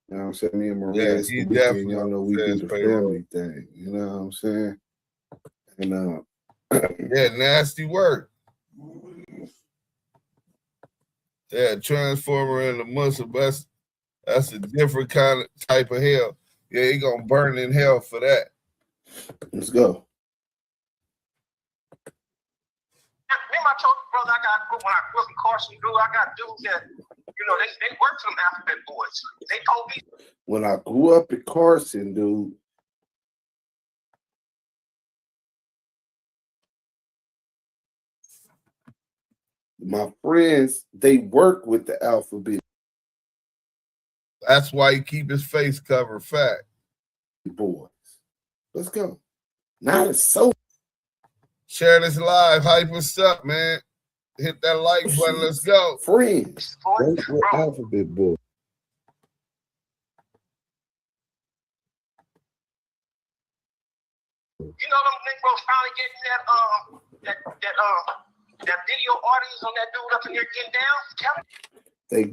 Speaker 2: You know what I'm saying? Me and Maria, it's the weekend. Y'all know we do the family thing. You know what I'm saying? And
Speaker 5: yeah, nasty work. Yeah, transformer and the muscle. That's a different kind of type of hell. Yeah, he gonna burn in hell for that.
Speaker 2: Let's go.
Speaker 7: I told you, brother, when I grew up in Carson, I got dudes that, you know, they work for them alphabet boys. They told me.
Speaker 2: When I grew up in Carson, dude, my friends, they work with the alphabet.
Speaker 5: That's why he keep his face covered fat.
Speaker 2: Boys. Let's go. Now it's so.
Speaker 5: Share this live. Hype us up, man. Hit that like button. Let's go.
Speaker 2: Friends. Work with alphabet boys.
Speaker 7: You know them Negroes finally getting that video audios on that dude up in here getting down?
Speaker 2: They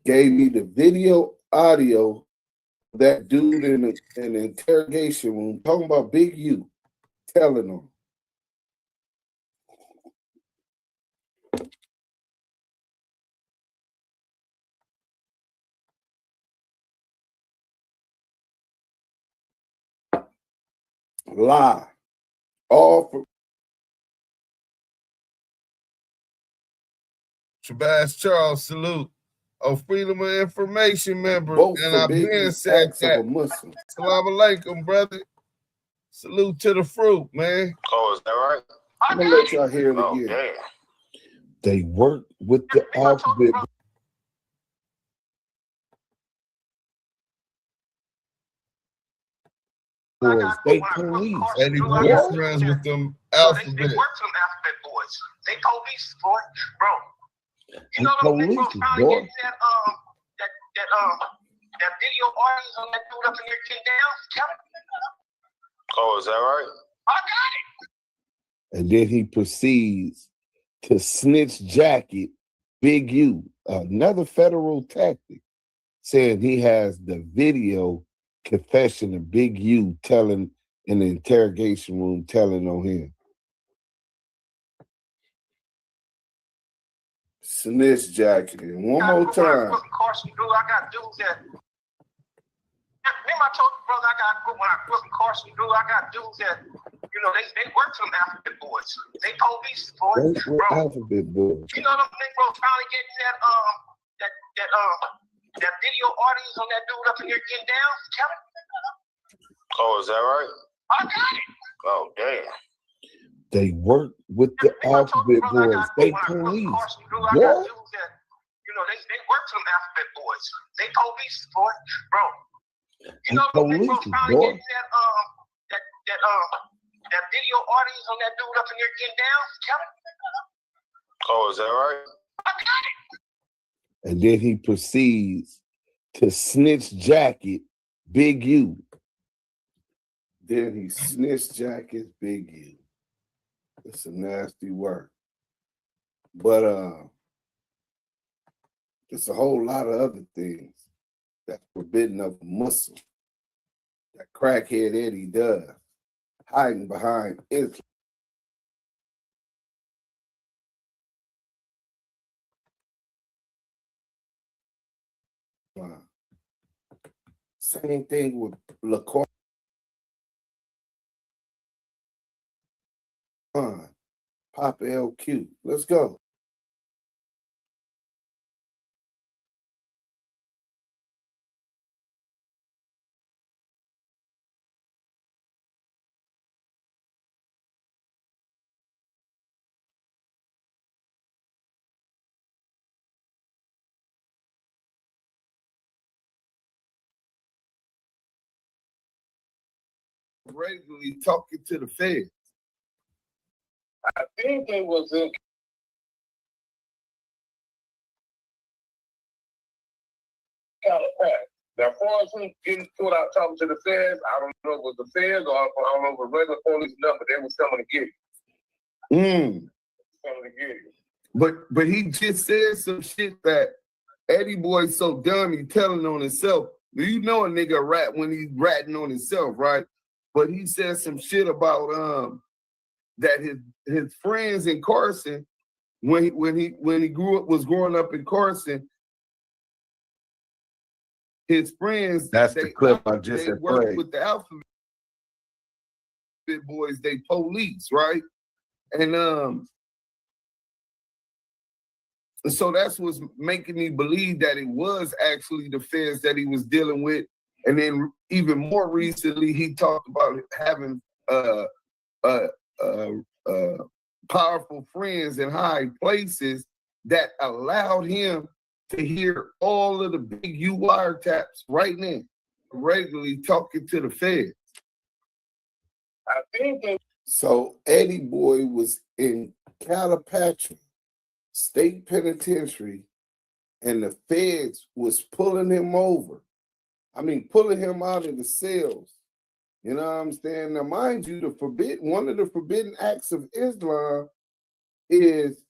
Speaker 2: gave me the video audio, that dude in the interrogation room talking about Big U, telling them. Lie. All for
Speaker 5: Shabazz Charles, salute. Oh, Freedom of Information member.
Speaker 2: both
Speaker 5: and I've been said that. Salam alaikum, brother. Salute to the fruit, man.
Speaker 7: Oh, is that right?
Speaker 2: I'm gonna let y'all hear it again.
Speaker 7: Damn.
Speaker 2: They work with the alphabet. Boys, they police.
Speaker 5: EddieBoy friends with them alphabet.
Speaker 7: They work for them alphabet boys. They police, boy, bro. You know them Negroes finally getting that video audios on that dude up in here getting down? Oh, is that right? I got it.
Speaker 2: And then he proceeds to snitch jacket Big U, another federal tactic, saying he has the video confession of Big U telling in the interrogation room, telling on him. Snitch jacket. One more time.
Speaker 7: Carson, I got dudes that. Remember I told you, brother, when I grew up in Carson, I got dudes that, you know, they work for them alphabet boys. They police, boys, bro.
Speaker 2: Alphabet boys.
Speaker 7: You know them Negroes finally getting that video audios on that dude up in here getting down? Oh, is that right? I got it. Oh, damn.
Speaker 2: They work with the alphabet boys. They police.
Speaker 7: Yeah. You know, they work for them alphabet boys. They police, boy, bro. You know them Negroes finally getting that video audios on that dude up in here getting down? Oh, is that right? I got it.
Speaker 2: And then he proceeds to snitch jacket Big U. Then he snitch jackets Big U. It's a nasty word. But there's a whole lot of other things that's forbidden of a Muslim that crackhead Eddie does, hiding behind Islam. Same thing with LaCour. Pop LQ. Let's go.
Speaker 5: Regularly talking to the feds.
Speaker 6: I think it was in California. Now, as far as him getting put out talking to the feds, I don't know if it was the feds or I don't know if it was regular police number. They was coming to get him. Coming to get him.
Speaker 5: But he just said some shit that EddieBoy so dumb he telling on himself. You know a nigga rat when he's ratting on himself, right? But he said some shit about that his friends in Carson, when he was growing up in Carson, his friends,
Speaker 2: that's the clip I just
Speaker 5: said. Worked with the Alphabet Boys, they police, right? And so that's what's making me believe that it was actually the feds that he was dealing with. And then even more recently, he talked about having powerful friends in high places that allowed him to hear all of the Big U wiretaps right now, regularly talking to the feds.
Speaker 6: I think
Speaker 2: so. EddieBoy was in Calipatria State Penitentiary, and the feds was pulling him over. I mean, pulling him out of the cells. You know what I'm saying? Now, mind you, one of the forbidden acts of Islam is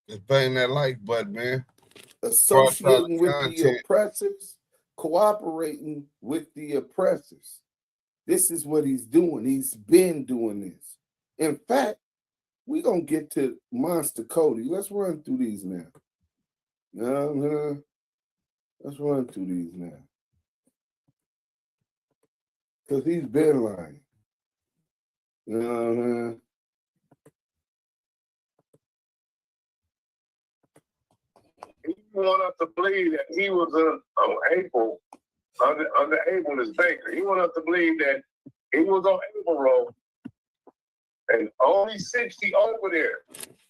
Speaker 5: just bang that like button, man.
Speaker 2: Associating with the oppressors, cooperating with the oppressors. This is what he's doing. He's been doing this. In fact, we're going to get to Monster Cody. Let's run through these now. Let's run through these now. Because he's been lying.
Speaker 6: He wanted us to believe that he was under Abel as Baker. He wanted us to believe that he was on Abel road and only 60 over there.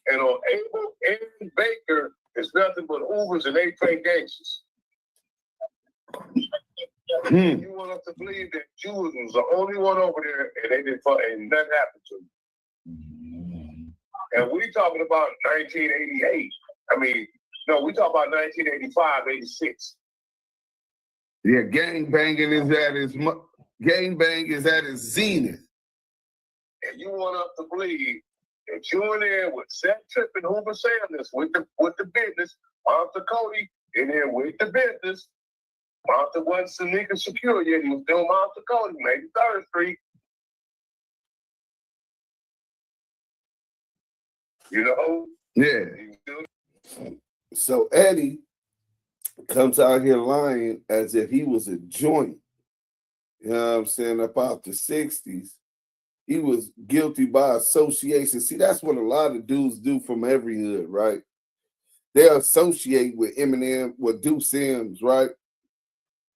Speaker 6: And on Abel and Baker, it's nothing but Ubers and they play gangsters. He wanted us to believe that Jews was the only one over there and they didn't and nothing happened to them. And we talking about 1988. I mean, no, we talk about 1985, 86.
Speaker 5: Yeah, gangbang is at its zenith.
Speaker 6: And you want us to believe that you in there with Seth Tripp and Hoover Sanders with the business, Monster Cody in there with the business. Monster wasn't Sanika secure yet. He was still Monster Cody, maybe 3rd Street. You know?
Speaker 5: Yeah.
Speaker 2: So Eddie comes out here lying as if he was a joint. You know what I'm saying? About the 60s. He was guilty by association. See, that's what a lot of dudes do from every hood, right? They associate with Eminem, with Duse M, right?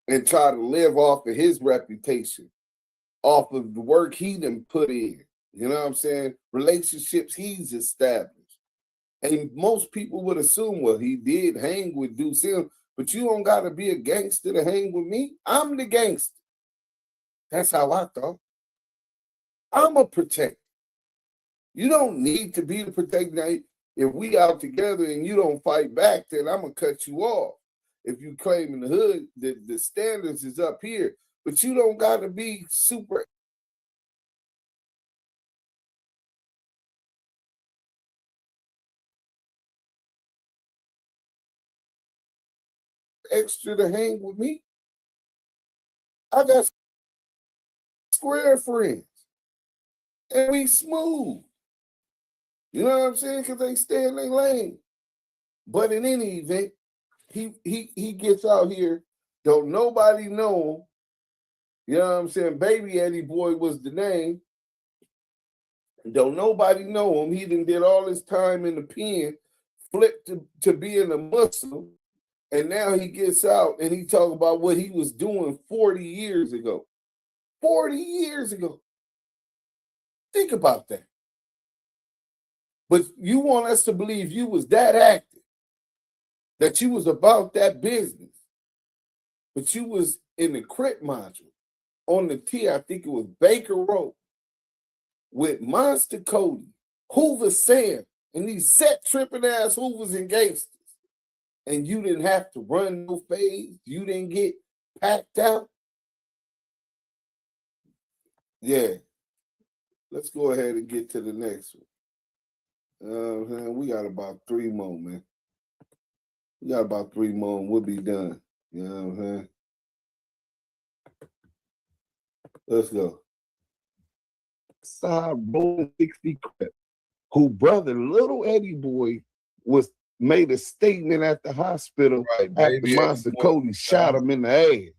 Speaker 2: And try to live off of his reputation, off of the work he done put in. You know what I'm saying? Relationships he's established. And most people would assume, well, he did hang with Duse M, but you don't got to be a gangster to hang with me. I'm the gangster. That's how I thought. I'm a protector. You don't need to be the protector. Now, if we out together and you don't fight back, then I'm going to cut you off. If you claim in the hood, the standards is up here. But you don't got to be super extra to hang with me. I got square friends. And we smooth. You know what I'm saying? Because they stay in their lane. But in any event, he gets out here. Don't nobody know him. You know what I'm saying? Baby EddieBoy was the name. Don't nobody know him. He done did all his time in the pen, flipped to being a Muslim, and now he gets out and he talk about what he was doing 40 years ago. 40 years ago. Think about that. But you want us to believe you was that active, that you was about that business, but you was in the Crip module on the T, I think it was Baker Road, with Monster Cody, Hoover Sam, and these set tripping ass Hoovers and gangsters. And you didn't have to run no phase. You didn't get packed out. Yeah. Let's go ahead and get to the next one. We got about 3 more, man. We got about 3 more and we'll be done. You know what I'm saying? Let's go.
Speaker 4: Side rolling 60 Crip, who brother little EddieBoy was made a statement at the hospital after Monster Cody shot him in the ass.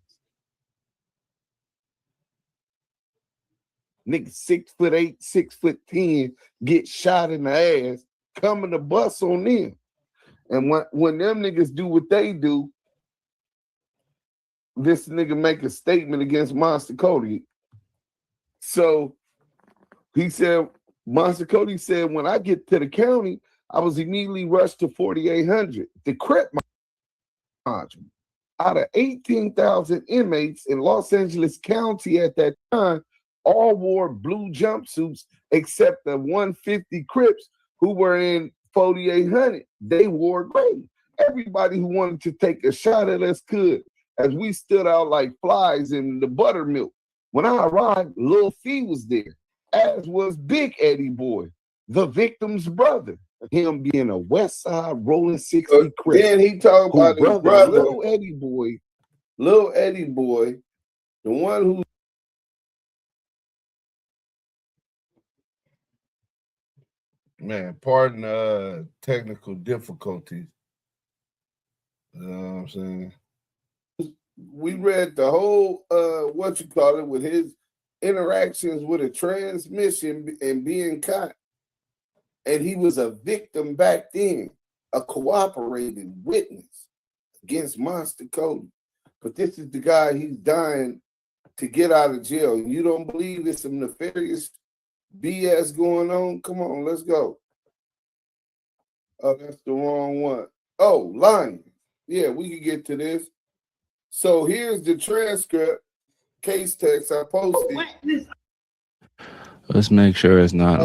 Speaker 4: Nigga 6'8", 6'10", get shot in the ass, coming to bust on them. And when them niggas do what they do, this nigga make a statement against Monster Cody. So he said, Monster Cody said, when I get to the county, I was immediately rushed to 4800. The Crip module. Out of 18,000 inmates in Los Angeles County at that time, all wore blue jumpsuits except the 150 Crips who were in 4800. They wore gray. Everybody who wanted to take a shot at us could, as we stood out like flies in the buttermilk. When I arrived, Lil Fee was there, as was Big EddieBoy, the victim's brother. Him being a West Side rolling 60 Crip.
Speaker 2: Then he talked about his brother,
Speaker 4: Little EddieBoy,
Speaker 2: the one who.
Speaker 5: Man, pardon technical difficulties. You know what I'm saying?
Speaker 2: We read the whole with his interactions with a transmission and being caught. And he was a victim back then, a cooperating witness against Monster Cody. But this is the guy, he's dying to get out of jail. You don't believe there's some nefarious BS going on? Come on, let's go. Oh, that's the wrong one. Oh, lying. Yeah, we can get to this. So here's the transcript, case text I posted.
Speaker 12: Let's make sure it's not.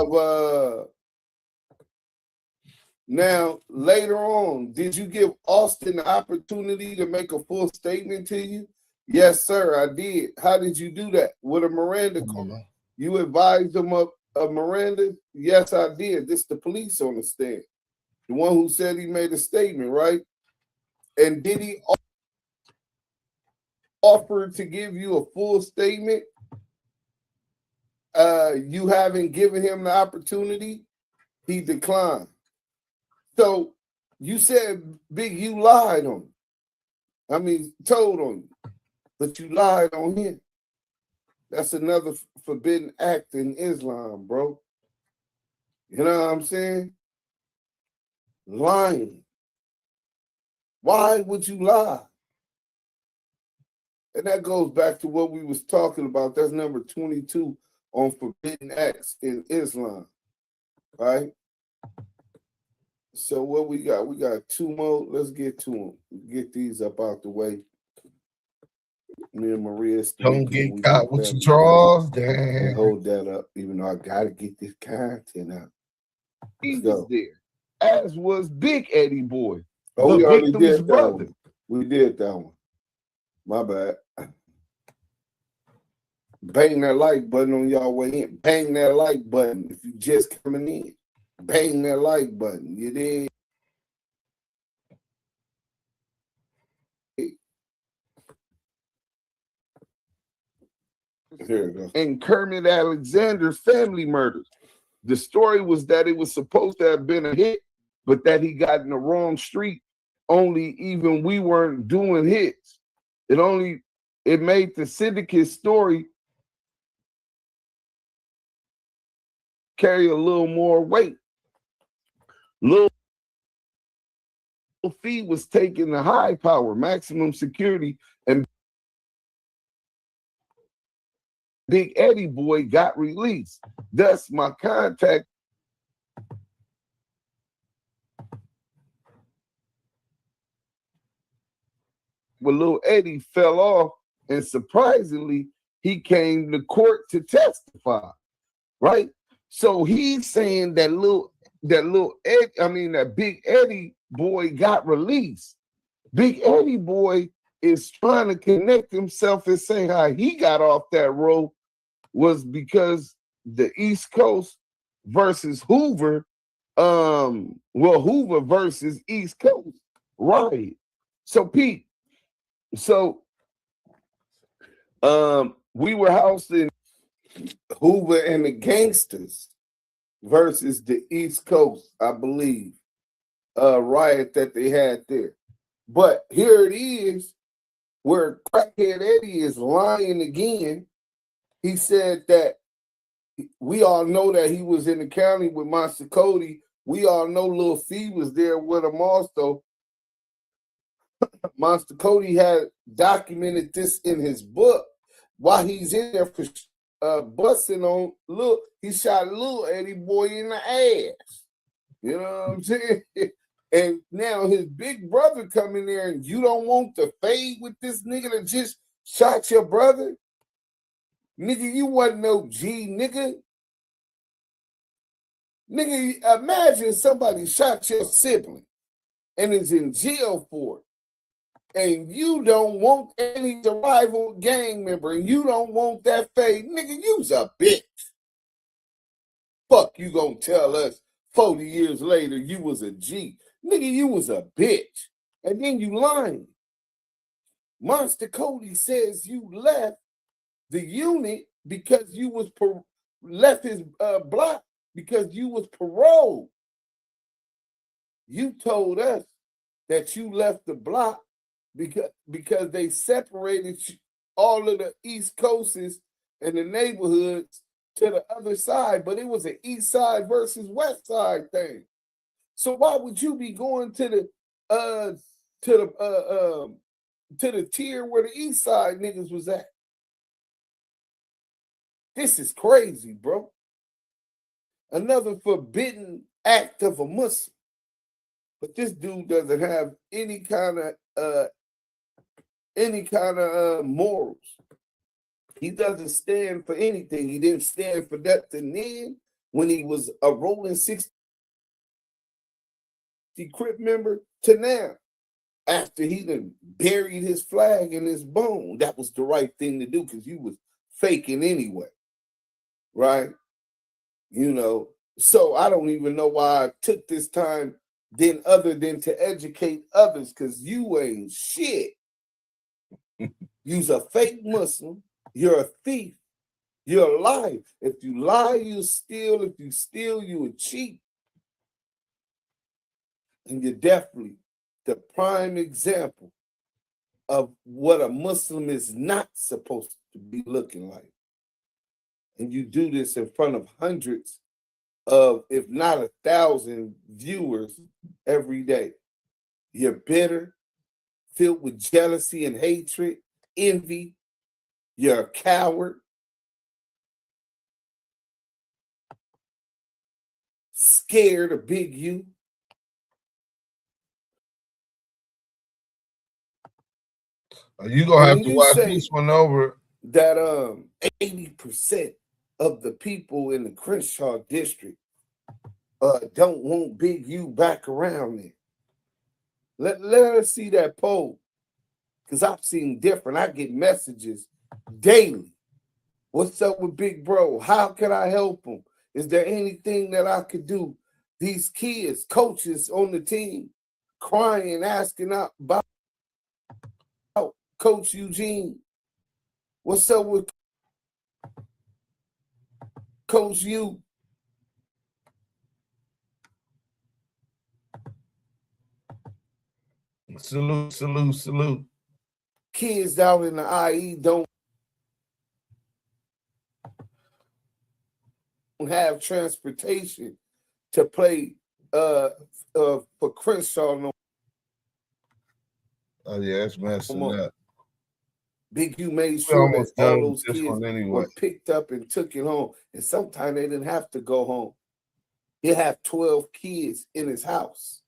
Speaker 2: Now, later on, did you give Austin the opportunity to make a full statement to you? Yes, sir, I did. How did you do that? With a Miranda call? You advised him of Miranda? Yes, I did. This is the police on the stand. The one who said he made a statement, right? And did he offer to give you a full statement? You haven't given him the opportunity? He declined. So you said, Big, you lied on him. I mean, told on you, but you lied on him. That's another forbidden act in Islam, bro. You know what I'm saying? Lying. Why would you lie? And that goes back to what we was talking about. That's number 22 on forbidden acts in Islam, right? So what we got? We got 2 more. Let's get to them. Get these up out the way. Me and Maria.
Speaker 5: Don't get caught with your drawers. Damn.
Speaker 2: Hold that up, even though I gotta get this content out.
Speaker 4: He was there, as was Big EddieBoy.
Speaker 2: Oh, we already did that one. We did that one. My bad. Bang that like button on y'all way in. Bang that like button if you just coming in. Bang that like button. You did. Here it goes.
Speaker 4: And Kermit Alexander's family murders. The story was that it was supposed to have been a hit
Speaker 2: but that he got in the wrong street. Only even we weren't doing hits. It made the syndicate story carry a little more weight. Lil Fee was taking the high power, maximum security, and BigEddieBoy got released. Thus, my contact with Lil Eddie fell off, and surprisingly, he came to court to testify. Right? So he's saying that BigEddieBoy got released. BigEddieBoy is trying to connect himself and saying how he got off that road was because the East Coast versus Hoover, Hoover versus East Coast, right? So Pete, we were housed in Hoover and the Gangsters versus the East Coast, I believe, riot that they had there. But here it is, where Crackhead Eddie is lying again. He said that we all know that he was in the county with Monster Cody. We all know Lil Fee was there with him also. Monster Cody had documented this in his book while he's in there for busting on he shot Lil EddieBoy in the ass. You know what I'm saying? And now his big brother come in there and you don't want to fade with this nigga that just shot your brother? Nigga, you wasn't no G, nigga. Nigga, imagine somebody shot your sibling and is in jail for it. And you don't want any rival gang member, and you don't want that fade. Nigga, you's a bitch. Fuck you gonna tell us 40 years later you was a G. Nigga, you was a bitch. And then you lying. Monster Cody says you left the unit because you was left his block because you was paroled. You told us that you left the block because they separated all of the East Coasts and the neighborhoods to the other side, but it was an East Side versus West Side thing. So why would you be going to the tier where the East Side niggas was at? This is crazy, bro. Another forbidden act of a Muslim. But this dude doesn't have any kind of morals. He doesn't stand for anything. He didn't stand for nothing then when he was a rolling 60 Crip member to now. After he done buried his flag in his bone, that was the right thing to do because you was faking anyway, right? You know, so I don't even know why I took this time then other than to educate others because you ain't shit. You's a fake Muslim. You're a thief. You're a liar. If you lie, you steal. If you steal, you a cheat. And you're definitely the prime example of what a Muslim is not supposed to be looking like. And you do this in front of hundreds of, if not 1,000 viewers every day. You're bitter, filled with jealousy and hatred, envy. You're a coward. Scared of Big U.
Speaker 5: You gonna have to watch this one over.
Speaker 2: That 80% of the people in the Crenshaw district don't want Big U back around there. Let us see that poll. Because I've seen different. I get messages daily. What's up with Big Bro? How can I help him? Is there anything that I could do? These kids, coaches on the team, crying, asking about Coach Eugene. What's up with Coach U?
Speaker 5: Salute, salute, salute.
Speaker 2: Kids down in the IE don't have transportation to play for Crenshaw no.
Speaker 5: Oh yeah, that's messing up.
Speaker 2: Big U made sure that all those kids
Speaker 5: anyway.
Speaker 2: were picked up and took it home. And sometimes they didn't have to go home. He'd have 12 kids in his house.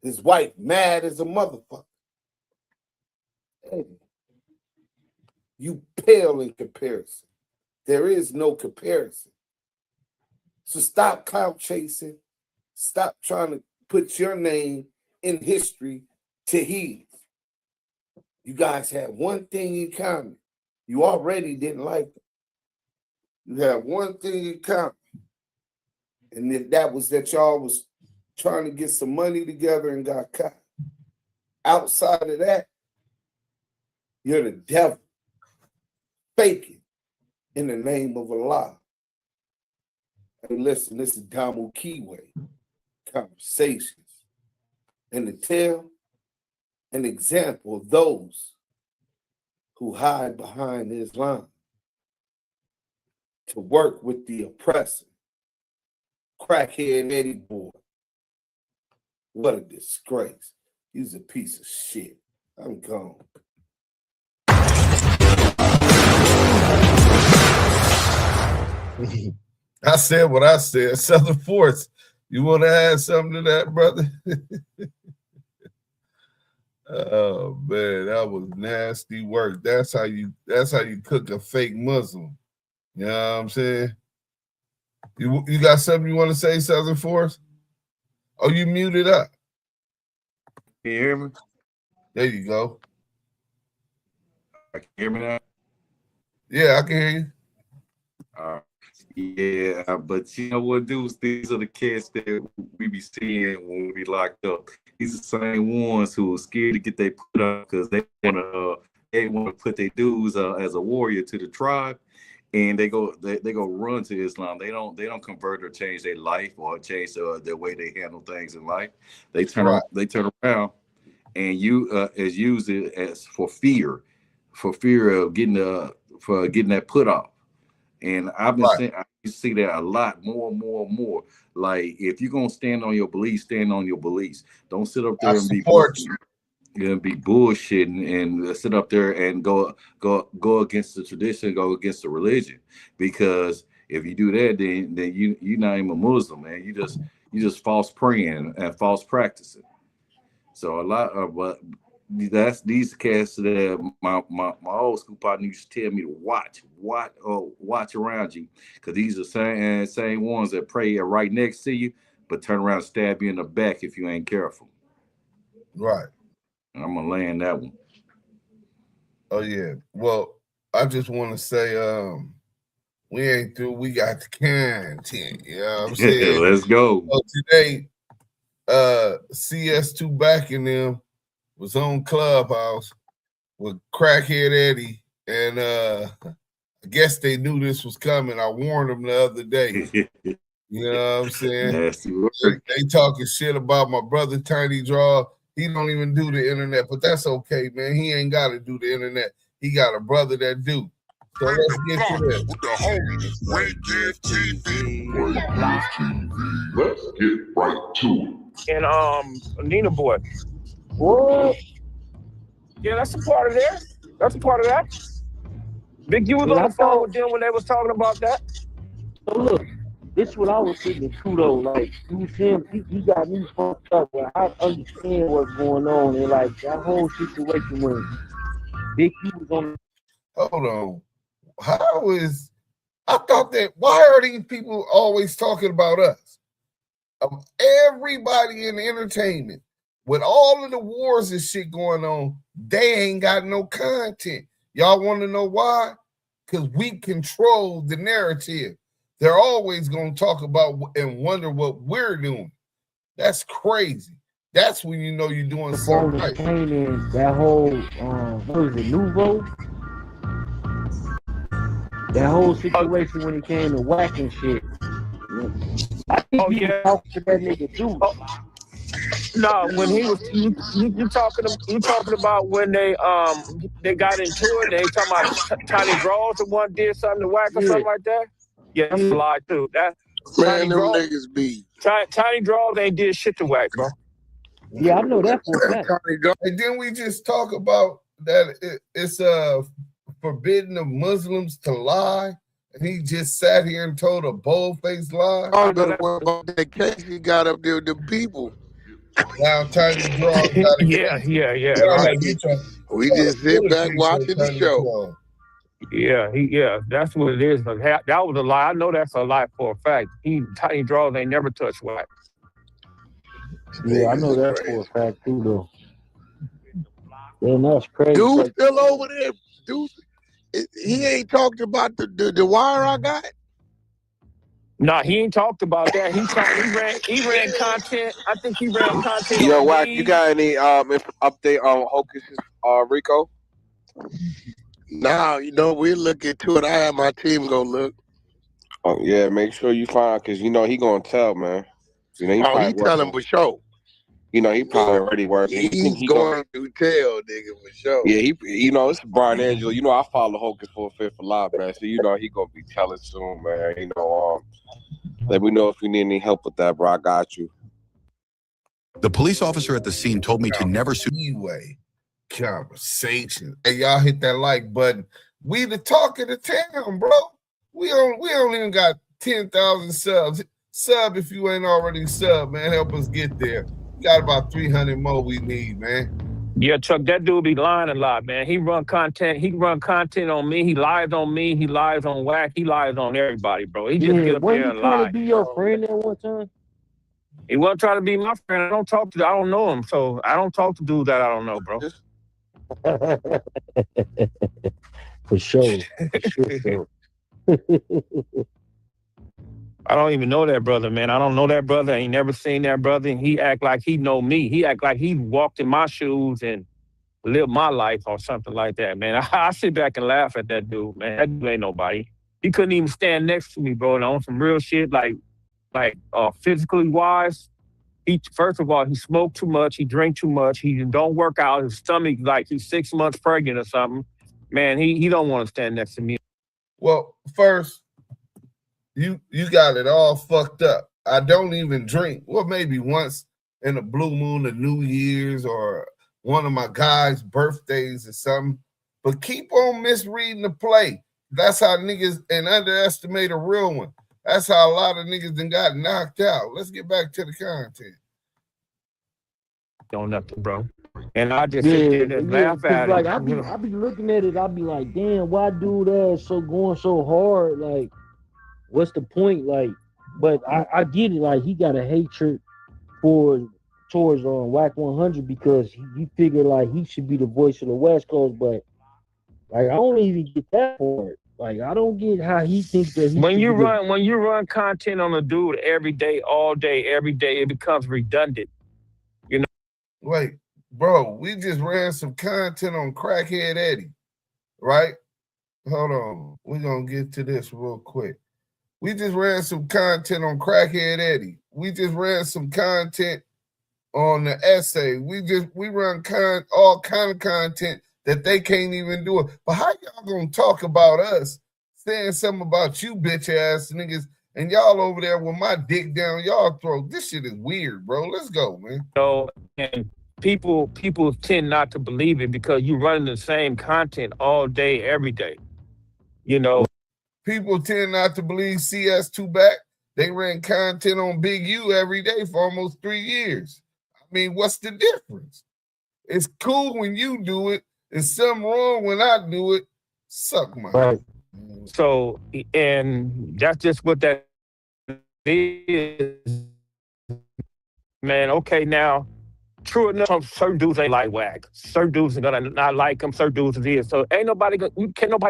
Speaker 2: His wife mad as a motherfucker. Hey, you pale in comparison. There is no comparison. So stop clout chasing. Stop trying to put your name in history to his. You guys had one thing in common. You already didn't like them. You had one thing in common. And then that was that y'all was trying to get some money together and got caught. Outside of that, you're the devil. Faking in the name of Allah. Hey, listen, this is Damu Kiwe Conversations. And to tell an example of those who hide behind Islam to work with the oppressor, crackhead EddieBoy. What a disgrace. He's a piece of shit. I'm gone.
Speaker 5: I said what I said. Southern Force. You want to add something to that, brother? Oh man, that was nasty work. That's how you cook a fake Muslim. You know what I'm saying? You got something you want to say, Southern Force? Oh, you muted up.
Speaker 9: Can you hear me?
Speaker 5: There you go.
Speaker 9: Can you hear me now?
Speaker 5: Yeah, I can hear you.
Speaker 9: Yeah, but you know what, dudes? These are the cats that we be seeing when we locked up. These are the same ones who are scared to get their put up because they want to put their dudes as a warrior to the tribe, and they go run to Islam. They don't convert or change their life or change their way they handle things in life. They turn around and use it as for fear of getting that put off. And I've been saying, I see that a lot more and more. Like, if you're gonna stand on your beliefs, stand on your beliefs. Don't sit up there and be bullshitting and sit up there and go against the tradition, go against the religion. Because if you do that, then you're not even a Muslim, man. You just false praying and false practicing. So a lot of that's these cats that my old school partner used to tell me to watch around you, because these are same ones that pray right next to you, but turn around and stab you in the back if you ain't careful.
Speaker 5: Right.
Speaker 9: And I'm gonna land that one.
Speaker 5: Oh yeah. Well, I just want to say, we ain't through. We got the content. You know what I'm saying?
Speaker 9: Let's go.
Speaker 5: So today, CS2 back in them was on Clubhouse with Crackhead Eddie, and I guess they knew this was coming. I warned them the other day. You know what I'm saying?
Speaker 9: Nasty work.
Speaker 5: They talking shit about my brother Tiny Draw. He don't even do the internet, but that's okay, man. He ain't got to do the internet. He got a brother that do. So let's get to this.
Speaker 13: With the homies, Break TV. Let's get right to it.
Speaker 14: And Nina Boy. What? Yeah, that's a part of there. That's a part of that. Big U was on the phone with them when they was talking about that.
Speaker 15: So look, this is what I was thinking too though. Like, Duse M, he got me fucked up. Where I understand what's going on, and like that whole situation when Big U was on.
Speaker 5: Hold on. How is? I thought that. Why are these people always talking about us? Of everybody in entertainment, with all of the wars and shit going on, they ain't got no content. Y'all want to know why? Because we control the narrative. They're always going to talk about and wonder what we're doing. That's crazy. That's when you know you're doing something right.
Speaker 15: That whole, what is it, Nouveau? That whole situation when he came to whacking shit. I think you talk to that nigga too.
Speaker 14: No, when he was you talking about when they got into it. They talking about Tiny Draws, the one did something to Whack or something like that. Yeah, that's a lie too. That
Speaker 16: Man, them niggas be.
Speaker 14: Tiny Draws ain't did shit to Whack, bro.
Speaker 15: Yeah, I know that for a fact.
Speaker 5: And then we just talk about that it's forbidden of Muslims to lie, and he just sat here and told a bold-faced lie.
Speaker 16: I better worry about that case he got up there with the people.
Speaker 5: Now Tiny Draws got a
Speaker 14: yeah. Right.
Speaker 16: We just sit back watching the show.
Speaker 14: Yeah, that's what it is. That was a lie. I know that's a lie for a fact. Tiny Draws ain't never touched Whack.
Speaker 15: Yeah, I know that for a fact too, though. Damn, that's crazy.
Speaker 16: Dude still over there. Dude, he ain't talked about the wire I got.
Speaker 14: Nah, he ain't talked about that. He ran content. I think he ran content.
Speaker 17: Yo,
Speaker 14: on
Speaker 17: Wack,
Speaker 14: me.
Speaker 17: you got any update on Hocus Rico?
Speaker 16: Now, we'll look into it. I have my team go look.
Speaker 17: Oh yeah, make sure you find, because he gonna tell, man. He
Speaker 16: telling for sure.
Speaker 17: He probably already working.
Speaker 16: He's going to tell, nigga, for sure.
Speaker 17: Yeah, it's Brian Angelo. I follow Hocus for a Fifth a lot, man. So he gonna be telling soon, man. Let me know if you need any help with that, bro. I got you.
Speaker 18: The police officer at the scene told me to never sue.
Speaker 5: Kiwe Conversation. Hey, y'all hit that like button. We the talk of the town, bro. We don't even got 10,000 subs. Sub if you ain't already sub, man. Help us get there. We got about 300 more we need, man.
Speaker 14: Yeah, Chuck, that dude be lying a lot, man. He run content on me. He lies on me. He lies on Whack. He lies on everybody, bro. He just get up there and lie.
Speaker 15: Wasn't he trying to be your friend at one time?
Speaker 14: He wasn't trying to be my friend. I don't know him, so I don't talk to dudes that I don't know, bro.
Speaker 15: For sure.
Speaker 14: I don't even know that brother, man. I don't know that brother. I ain't never seen that brother. And he act like he know me. He act like he walked in my shoes and lived my life or something like that, man. I sit back and laugh at that dude, man. That dude ain't nobody. He couldn't even stand next to me, bro. And on some real shit, like physically wise. First of all, he smoked too much. He drank too much. He don't work out. His stomach, like he's 6 months pregnant or something. Man, he don't want to stand next to me.
Speaker 5: Well, first, you got it all fucked up. I don't even drink. Well, maybe once in a blue moon of New Year's or one of my guys' birthdays or something. But keep on misreading the play. That's how niggas and underestimate a real one. That's how a lot of niggas done got knocked out. Let's get back to the content.
Speaker 14: Don't nothing, bro. And I just sit there and laugh at
Speaker 15: like,
Speaker 14: him.
Speaker 15: I be looking at it. I be like, damn, why do that? Going so hard? Like, what's the point? Like, but I get it. Like, he got a hatred towards Whack 100 because he figured like he should be the voice of the West Coast. But like, I don't even get that part. Like, I don't get how he thinks that he
Speaker 14: when you run content on a dude every day, all day, every day, it becomes redundant.
Speaker 5: Wait, bro, we just ran some content on Crackhead Eddie, right? Hold on. We're going to get to this real quick. We just ran some content on Crackhead Eddie. We just ran some content on the essay. We run all kind of content that they can't even do it. But how y'all going to talk about us saying something about you bitch ass niggas and y'all over there with my dick down y'all throat? This shit is weird, bro. Let's go, man.
Speaker 14: So, and people tend not to believe it because you running the same content all day, every day.
Speaker 5: People tend not to believe CS2 back. They ran content on Big U every day for almost 3 years. I mean, what's the difference? It's cool when you do it. There's something wrong when I do it. Suck my
Speaker 15: right.
Speaker 14: So, and that's just what that is. Man, okay, now, true enough, certain dudes ain't like Whack. Certain dudes are gonna not like him. Certain dudes is. So can't nobody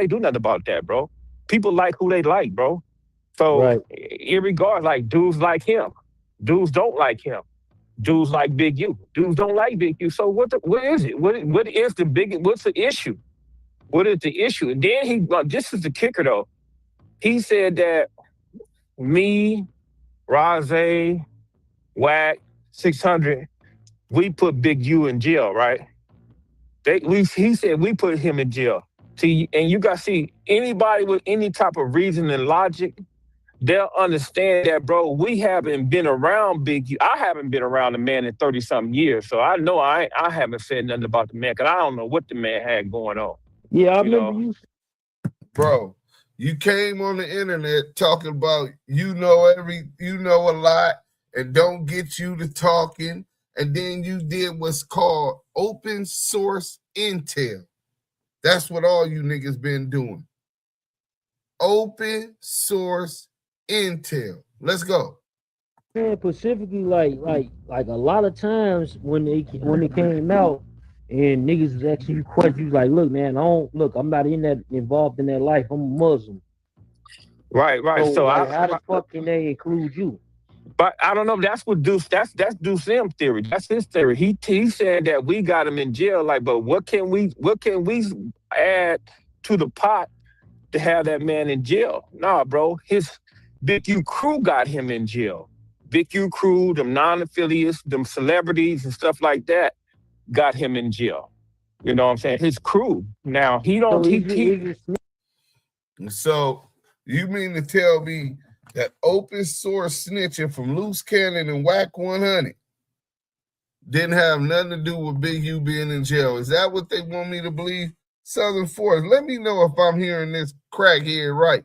Speaker 14: do nothing about that, bro. People like who they like, bro. So irregardless, like dudes like him. Dudes don't like him. Dudes like Big U. Dudes don't like Big U. So what is it? What's the issue? What is the issue? And then this is the kicker though. He said that me, Rose, Whack, 600, we put Big U in jail, right? He said we put him in jail. See, and you got to see anybody with any type of reason and logic, they'll understand that, bro. We haven't been around Big U. I haven't been around the man in 30-something years, so I know I haven't said nothing about the man because I don't know what the man had going on.
Speaker 15: Yeah, I remember you.
Speaker 5: Bro, you came on the internet talking about you know a lot and don't get you to talking, and then you did what's called open source intel. That's what all you niggas been doing. Open source intel. Let's go.
Speaker 15: Man, specifically, like a lot of times when it came out and niggas was asking you questions, like, look, man, I'm not involved in that life. I'm a Muslim.
Speaker 14: Right.
Speaker 15: So like, how the fuck can they include you?
Speaker 14: But I don't know. That's what Duse. That's Duse M theory. That's his theory. He said that we got him in jail. Like, but what can we add to the pot to have that man in jail? Nah, bro. His Big U crew got him in jail. Big U crew, them non-affiliates, them celebrities and stuff like that, got him in jail. You know what I'm saying? His crew. Now he don't.
Speaker 5: So you mean to tell me that open source snitching from Loose Cannon and Whack 100 didn't have nothing to do with Big U being in jail? Is that what they want me to believe? Southern Force, let me know if I'm hearing this crackhead right.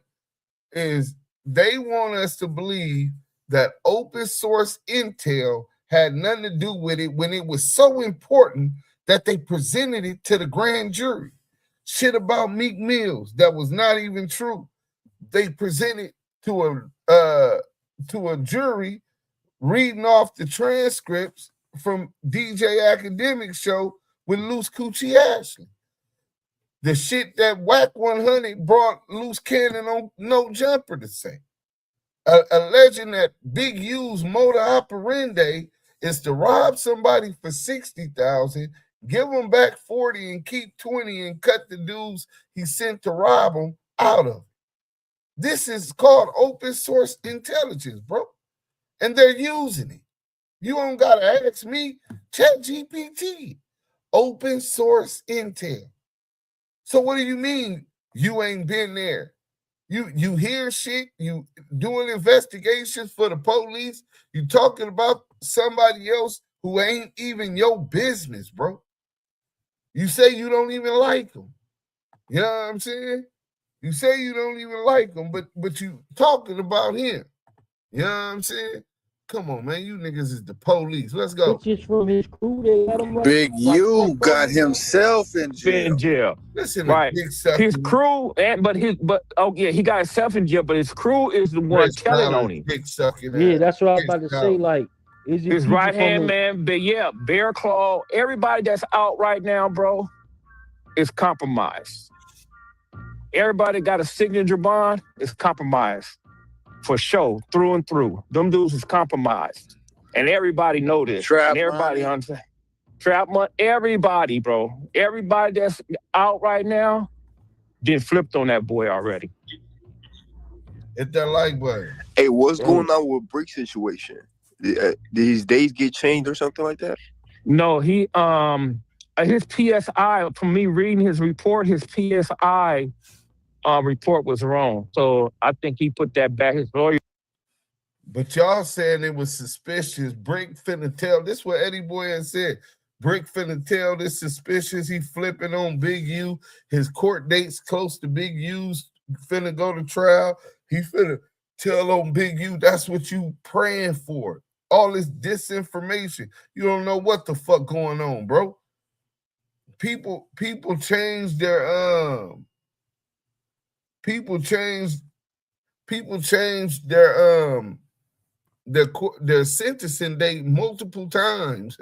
Speaker 5: Is they want us to believe that open source intel had nothing to do with it when it was so important that they presented it to the grand jury. Shit about Meek Mills that was not even true. They presented to a jury reading off the transcripts from DJ Academic show with Loose Coochie Ashley. The shit that Whack 100 brought Loose Cannon on No Jumper to say. Alleging that Big U's motor operandi is to rob somebody for $60,000, give them back 40 and keep 20 and cut the dudes he sent to rob them out of. This is called open source intelligence, bro. And they're using it. You don't gotta ask me, ChatGPT. Open source intel. So what do you mean you ain't been there? You hear shit, you doing investigations for the police, you talking about somebody else who ain't even your business, bro. You say you don't even like them. You know what I'm saying? You say you don't even like him, but you talking about him. You know what I'm saying? Come on, man. You niggas is the police. Let's go.
Speaker 15: Pictures from his crew, they got him
Speaker 19: Big U got himself in jail.
Speaker 5: Listen,
Speaker 14: Right.
Speaker 5: Big Sucker.
Speaker 14: His crew, he got himself in jail, but his crew is the one telling on him.
Speaker 5: Big Sucker.
Speaker 15: Yeah, that's what I was about to say. Like, is it
Speaker 14: his right hand man? But yeah, Bear Claw. Everybody that's out right now, bro, is compromised. Everybody got a signature bond. Is compromised for sure, through and through. Them dudes is compromised, and everybody know this.
Speaker 19: Trap
Speaker 14: and everybody
Speaker 19: money.
Speaker 14: understand. Trap money. Everybody, bro. Everybody that's out right now, did flipped on that boy already.
Speaker 5: Hit that like button.
Speaker 20: Hey, what's going on with Brick situation? Did his days get changed or something like that?
Speaker 14: No, he his PSI, from me reading his report, his PSI report was wrong. So I think he put that back. His lawyer.
Speaker 5: But y'all saying it was suspicious. Brick finna tell. This what EddieBoy had said. Brick finna tell this suspicious. He flipping on Big U. His court date's close to Big U's finna go to trial. He finna tell on Big U. That's what you praying for. All this disinformation. You don't know what the fuck going on, bro. People change their People change their sentencing date multiple times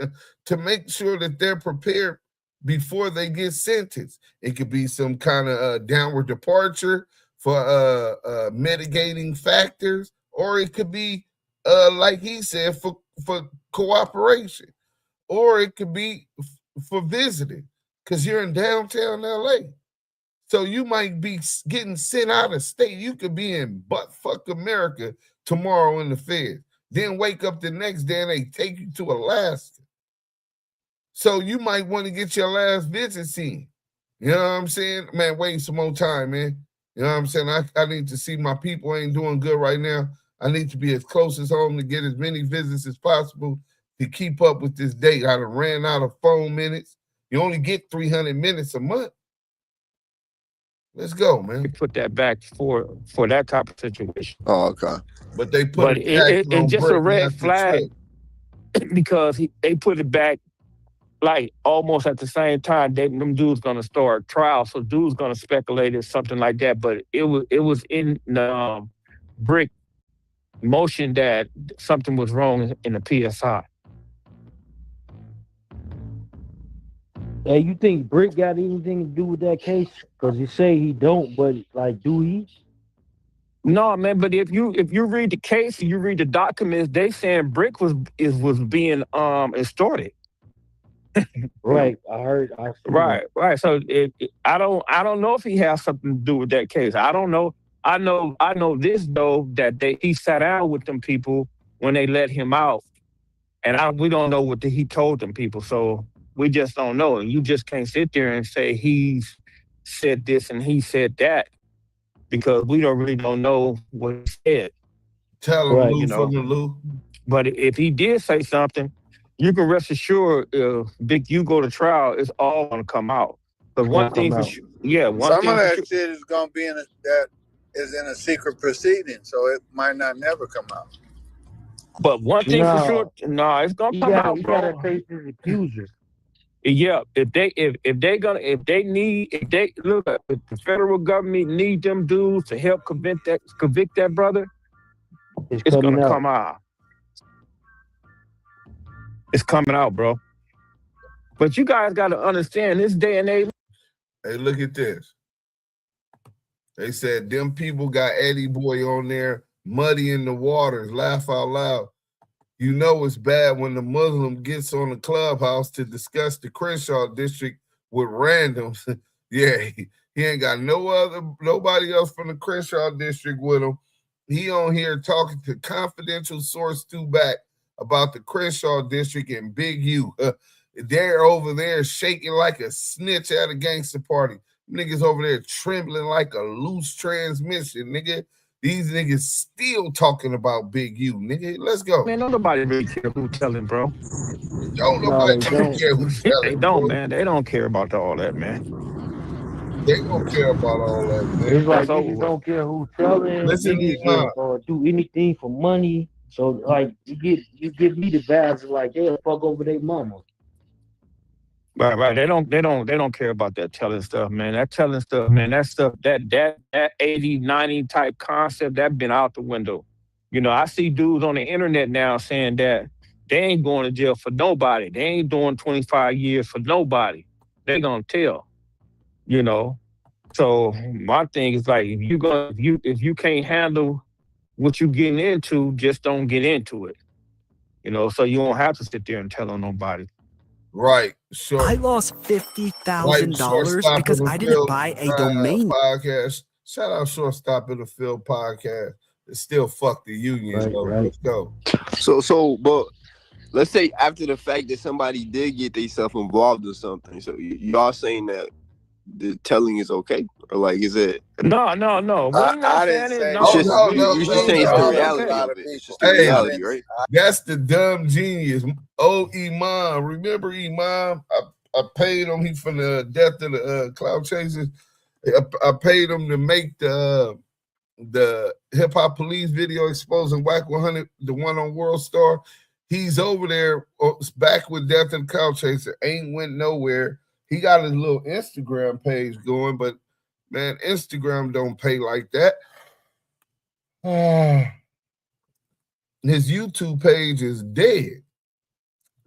Speaker 5: to make sure that they're prepared before they get sentenced. It could be some kind of downward departure for mitigating factors, or it could be like he said for cooperation, or it could be for visiting because you're in downtown LA. So you might be getting sent out of state. You could be in buttfuck America tomorrow in the Fed. Then wake up the next day and they take you to Alaska. So you might want to get your last visit seen. You know what I'm saying? Man, wait some more time, man. You know what I'm saying? I need to see my people ain't doing good right now. I need to be as close as home to get as many visits as possible to keep up with this date. I done ran out of phone minutes. You only get 300 minutes a month. Let's go, man.
Speaker 14: They put that back for that type of situation.
Speaker 20: Oh, okay.
Speaker 5: But they put
Speaker 14: But it's just a red
Speaker 5: not the
Speaker 14: flag because they put it back like almost at the same time. Them dudes gonna start trial, so dudes gonna speculate it's something like that. But it was in the brick motion that something was wrong in the PSI.
Speaker 15: Hey, you think Brick got anything to do with that case? Because you say he don't, but like, do he?
Speaker 14: No, man. But if you read the case and you read the documents, they saying Brick was being extorted.
Speaker 15: Right, I see that.
Speaker 14: Right. So I don't know if he has something to do with that case. I don't know. I know this though, that he sat down with them people when they let him out, and we don't know what he told them people. So we just don't know. And you just can't sit there and say he's said this and he said that, because we don't know what he said.
Speaker 5: Tell him,
Speaker 14: Right,
Speaker 5: Lou, from the Lou.
Speaker 14: But if he did say something, you can rest assured, if Big U go to trial, it's all gonna come out. Because one thing for sure,
Speaker 19: Some of that shit is gonna be in a secret proceeding, so it might not never come out.
Speaker 14: But one thing for sure, it's gonna come out,
Speaker 15: You
Speaker 14: bro.
Speaker 15: gotta face his accuser.
Speaker 14: Yeah, if the federal government need them dudes to help convict that brother, it's gonna come out. It's coming out, bro. But you guys got to understand this day and age.
Speaker 5: Hey, look at this. They said them people got EddieBoy on there muddying the waters. Laugh out loud. You know it's bad when the Muslim gets on the clubhouse to discuss the Crenshaw district with randoms. Yeah, he ain't got nobody else from the Crenshaw district with him. He on here talking to confidential source 2 back about the Crenshaw district and Big U. They're over there shaking like a snitch at a gangster party. Niggas over there trembling like a loose transmission, nigga. These niggas still talking about Big U, nigga. Let's go.
Speaker 14: Man, nobody really care who telling, bro.
Speaker 5: Nobody care who telling.
Speaker 14: They don't, man. They don't care about all that, man.
Speaker 5: They don't care about all that, man.
Speaker 15: It's like niggas don't care who telling.
Speaker 5: Listen,
Speaker 15: Niggas will do anything for money. So like you give me the vibes of like they'll fuck over their mama.
Speaker 14: Right. They don't care about that telling stuff, man. That telling stuff, man. That stuff, that 80, 90 type concept, that been out the window. You know, I see dudes on the internet now saying that they ain't going to jail for nobody. They ain't doing 25 years for nobody. They gonna tell. You know. So my thing is like, if you can't handle what you getting into, just don't get into it. You know, so you don't have to sit there and tell on nobody.
Speaker 5: Right, sure.
Speaker 21: I lost $50,000 because I didn't buy a domain.
Speaker 5: Podcast. Shout out Shortstop in the Field podcast. It still fuck the union, though. Let's go.
Speaker 20: So, but let's say after the fact that somebody did get themselves involved or something. So y'all saying that the telling is okay, or like is it?
Speaker 14: No. We're not saying it. No,
Speaker 20: You're just saying it's the reality of it. It's just the reality, right?
Speaker 5: That's the dumb genius. Oh, Imam. Remember Imam? I paid him. He from the Death of the Cloud Chasers. I paid him to make the Hip Hop Police video exposing Whack 100, the one on World Star. He's over there back with Death of the Cloud Chaser. Ain't went nowhere. He got his little Instagram page going, but man, Instagram don't pay like that. His YouTube page is dead.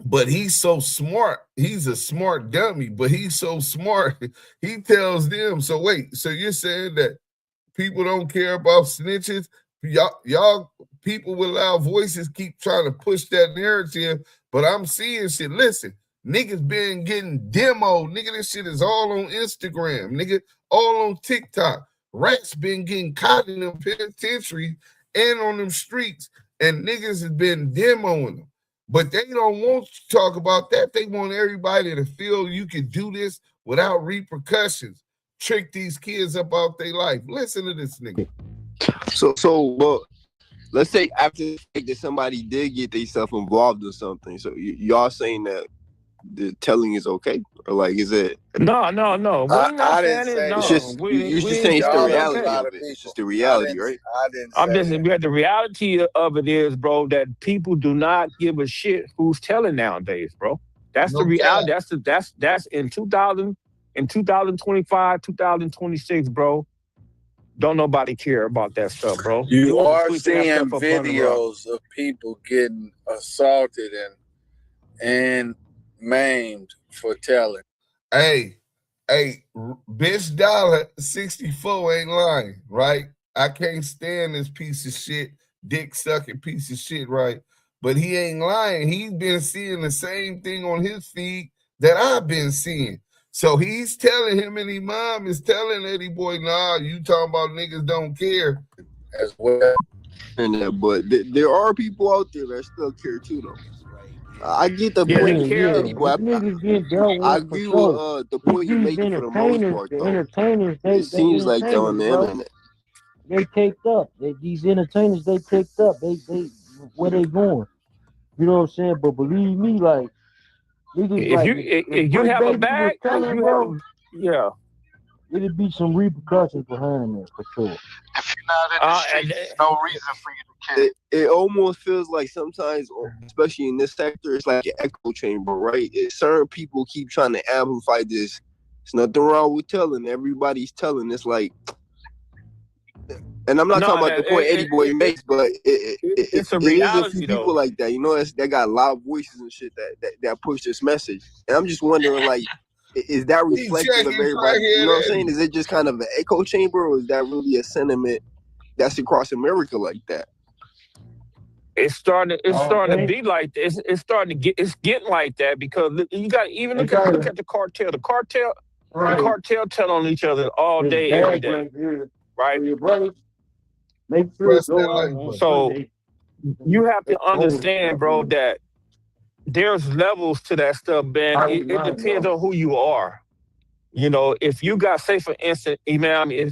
Speaker 5: But he's so smart. He's a smart dummy, but he's so smart. He tells them, so wait, so you're saying that people don't care about snitches? Y'all people with loud voices keep trying to push that narrative, but I'm seeing shit. Listen, niggas been getting demoed. Nigga, this shit is all on Instagram. Nigga, all on TikTok. Rats been getting caught in them penitentiaries and on them streets, and niggas has been demoing them. But they don't want to talk about that. They want everybody to feel you can do this without repercussions. Trick these kids up out their life. Listen to this nigga.
Speaker 20: So, let's say after the fact that somebody did get themselves involved in something. So y'all saying that the telling is okay, or like is it?
Speaker 14: No. We're not
Speaker 19: I
Speaker 14: saying
Speaker 19: didn't
Speaker 14: it.
Speaker 19: say
Speaker 14: No,
Speaker 20: It's just
Speaker 14: we
Speaker 20: you're just
Speaker 14: ain't
Speaker 20: saying it's the
Speaker 14: saying it's
Speaker 19: y'all is a
Speaker 14: okay.
Speaker 20: reality
Speaker 19: lot
Speaker 20: of
Speaker 19: of
Speaker 20: it. It's just
Speaker 19: people.
Speaker 20: the reality, right?
Speaker 19: I didn't
Speaker 14: I'm
Speaker 19: say
Speaker 14: just
Speaker 19: that.
Speaker 14: the reality of it is, bro, that people do not give a shit who's telling nowadays, bro. That's the
Speaker 5: No
Speaker 14: reality.
Speaker 5: cap.
Speaker 14: That's in 2025, 2026, bro. Don't nobody care about that stuff, bro.
Speaker 19: You
Speaker 14: Dudes are
Speaker 19: are
Speaker 14: sweeping that
Speaker 19: seeing
Speaker 14: stuff up under the rug.
Speaker 19: videos of people getting assaulted and maimed for telling.
Speaker 5: Hey, bitch dollar 64 ain't lying, right? I can't stand this piece of shit, dick sucking piece of shit, right? But he ain't lying. He's been seeing the same thing on his feed that I've been seeing. So he's telling him, and his mom is telling EddieBoy, nah, you talking about niggas don't care.
Speaker 19: As well.
Speaker 20: But there are people out there that still care too, though. I get the
Speaker 14: Yeah,
Speaker 20: point,
Speaker 14: they care.
Speaker 20: Eddie Boy.
Speaker 15: Niggas get dealt
Speaker 20: I
Speaker 15: with for
Speaker 20: agree
Speaker 15: sure.
Speaker 20: with the point you're
Speaker 15: These
Speaker 20: making for the most
Speaker 15: entertainers,
Speaker 20: part,
Speaker 15: the
Speaker 20: though.
Speaker 15: entertainers, they
Speaker 20: It seems like they're on
Speaker 15: entertainers,
Speaker 20: the
Speaker 15: bro.
Speaker 20: internet.
Speaker 15: They caked up. These entertainers, they caked up. They where they going? You know what I'm saying? But believe me, like niggas,
Speaker 14: If
Speaker 15: like
Speaker 14: you
Speaker 15: what
Speaker 14: have a
Speaker 15: baby was
Speaker 14: bag,
Speaker 15: telling,
Speaker 14: you have
Speaker 15: bro,
Speaker 14: yeah.
Speaker 15: it'd be some repercussions behind that for sure.
Speaker 7: If you're not in the streets, there's no reason for you to care.
Speaker 20: It almost feels like sometimes, especially in this sector, it's like an echo chamber, right? Certain people keep trying to amplify this. There's nothing wrong with telling. Everybody's telling. It's like, and I'm not talking about the point EddieBoy makes, but
Speaker 14: it's a
Speaker 20: it is a few
Speaker 14: reality
Speaker 20: people
Speaker 14: though.
Speaker 20: like that, you know, that got loud voices and shit that push this message. And I'm just wondering, like, is that reflective of everybody? You know what I'm saying? Is it just kind of an echo chamber, or is that really a sentiment that's across America like that?
Speaker 14: It's starting to be like this. It's getting like that because you got even look at the cartel. The cartel tell on each other all day, every day. Right?
Speaker 15: Your brother, make sure
Speaker 5: Press
Speaker 15: go
Speaker 5: that
Speaker 15: out
Speaker 5: like
Speaker 15: on
Speaker 5: button.
Speaker 14: So
Speaker 15: Sunday.
Speaker 14: you have to understand, bro, that there's levels to that stuff, man. It depends on who you are. You know, if you got, say for instance,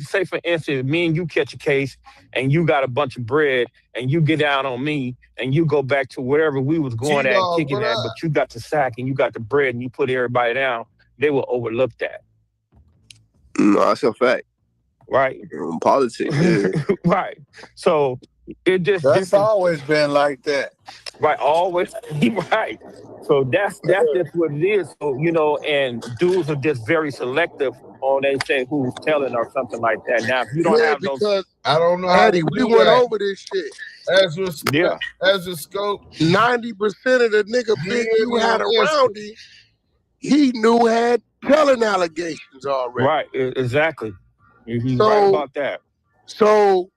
Speaker 14: say for instance, me and you catch a case and you got a bunch of bread and you get down on me and you go back to wherever we was going at and kicking at, but you got the sack and you got the bread and you put everybody down, they will overlook that.
Speaker 20: No, that's a fact.
Speaker 14: Right.
Speaker 20: Politics, yeah.
Speaker 14: Right. So it just
Speaker 19: That's always been like that.
Speaker 14: Right, always right. So that's just what it is. So, you know, and dudes are just very selective on they say who's telling or something like that. Now, if you don't have those,
Speaker 16: because
Speaker 5: I don't know how
Speaker 16: Eddie,
Speaker 5: to
Speaker 16: we
Speaker 5: do
Speaker 16: went
Speaker 5: that.
Speaker 16: over this shit.
Speaker 5: As a scope,
Speaker 16: 90% of the nigga Big U had
Speaker 5: on
Speaker 16: around him, he knew had telling allegations already.
Speaker 14: right, exactly. He's right about that.
Speaker 16: So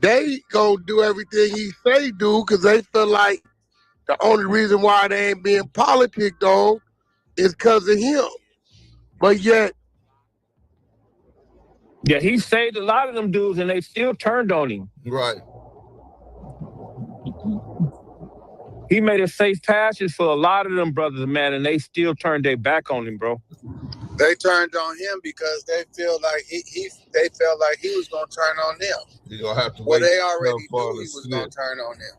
Speaker 16: they gonna do everything he say do because they feel like the only reason why they ain't being politicked on is because of him. But yet,
Speaker 14: Yeah, he saved a lot of them dudes and they still turned on him.
Speaker 5: Right.
Speaker 14: He made a safe passage for a lot of them brothers, man, and they still turned their back on him, bro.
Speaker 19: They turned on him because they feel like they felt like he was gonna turn on them.
Speaker 5: You're gonna have to
Speaker 19: Well,
Speaker 5: wait.
Speaker 19: they already knew he was gonna turn on them.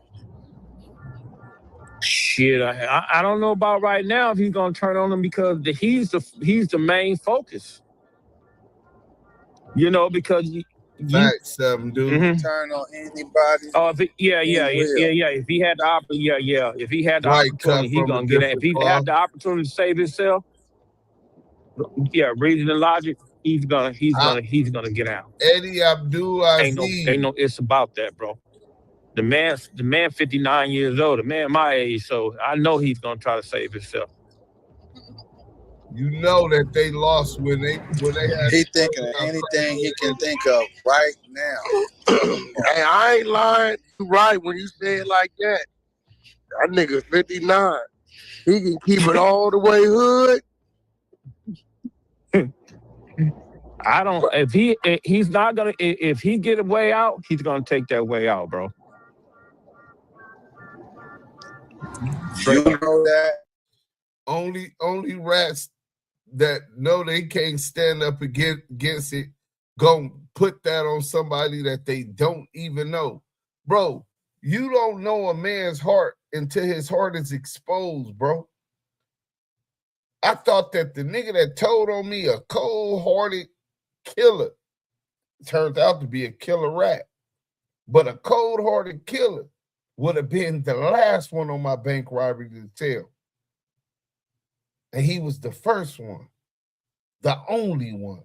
Speaker 14: Shit, I don't know about right now if he's gonna turn on them because he's the main focus. You know, because
Speaker 5: Facts, dude.
Speaker 19: Turn on anybody.
Speaker 14: Oh, if yeah. If he had the if he had the opportunity, he's gonna get it. If he had the opportunity to save himself, reason and logic, he's gonna get out.
Speaker 5: Eddie Abdul Aziz.
Speaker 14: Ain't no it's about that, bro. The man 59 years old, the man my age, so I know he's gonna try to save himself.
Speaker 5: You know that they lost when they had.
Speaker 19: He thinking of anything he can think of right now.
Speaker 16: Hey, I ain't lying. You right when you say it like that. That nigga 59. He can keep it all the way hood.
Speaker 14: I don't. If he's not gonna. If he get a way out, he's gonna take that way out, bro.
Speaker 16: You know that.
Speaker 5: Only rats that know they can't stand up against it gonna put that on somebody that they don't even know. Bro, you don't know a man's heart until his heart is exposed, bro. I thought that the nigga that told on me, a cold-hearted killer, turns out to be a killer rat. But a cold-hearted killer would have been the last one on my bank robbery to tell. And he was the first one, the only one.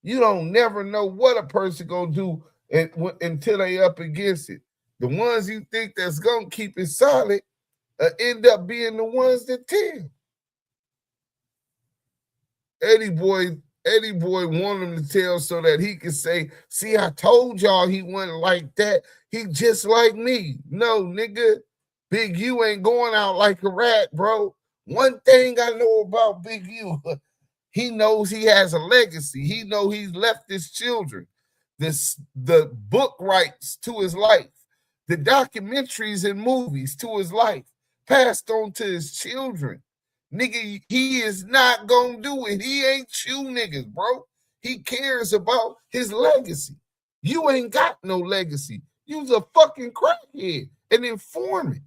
Speaker 5: You don't never know what a person gonna do until they up against it. The ones you think that's gonna keep it solid end up being the ones that tell. EddieBoy want him to tell so that he can say, see, I told y'all he wasn't like that. He just like me. No, nigga, Big U ain't going out like a rat, bro. One thing I know about Big U, he knows he has a legacy. He know he's left his children the book rights to his life, the documentaries and movies to his life, passed on to his children. Nigga, he is not gonna do it. He ain't you niggas, bro. He cares about his legacy. You ain't got no legacy. You's a fucking crackhead, an informant,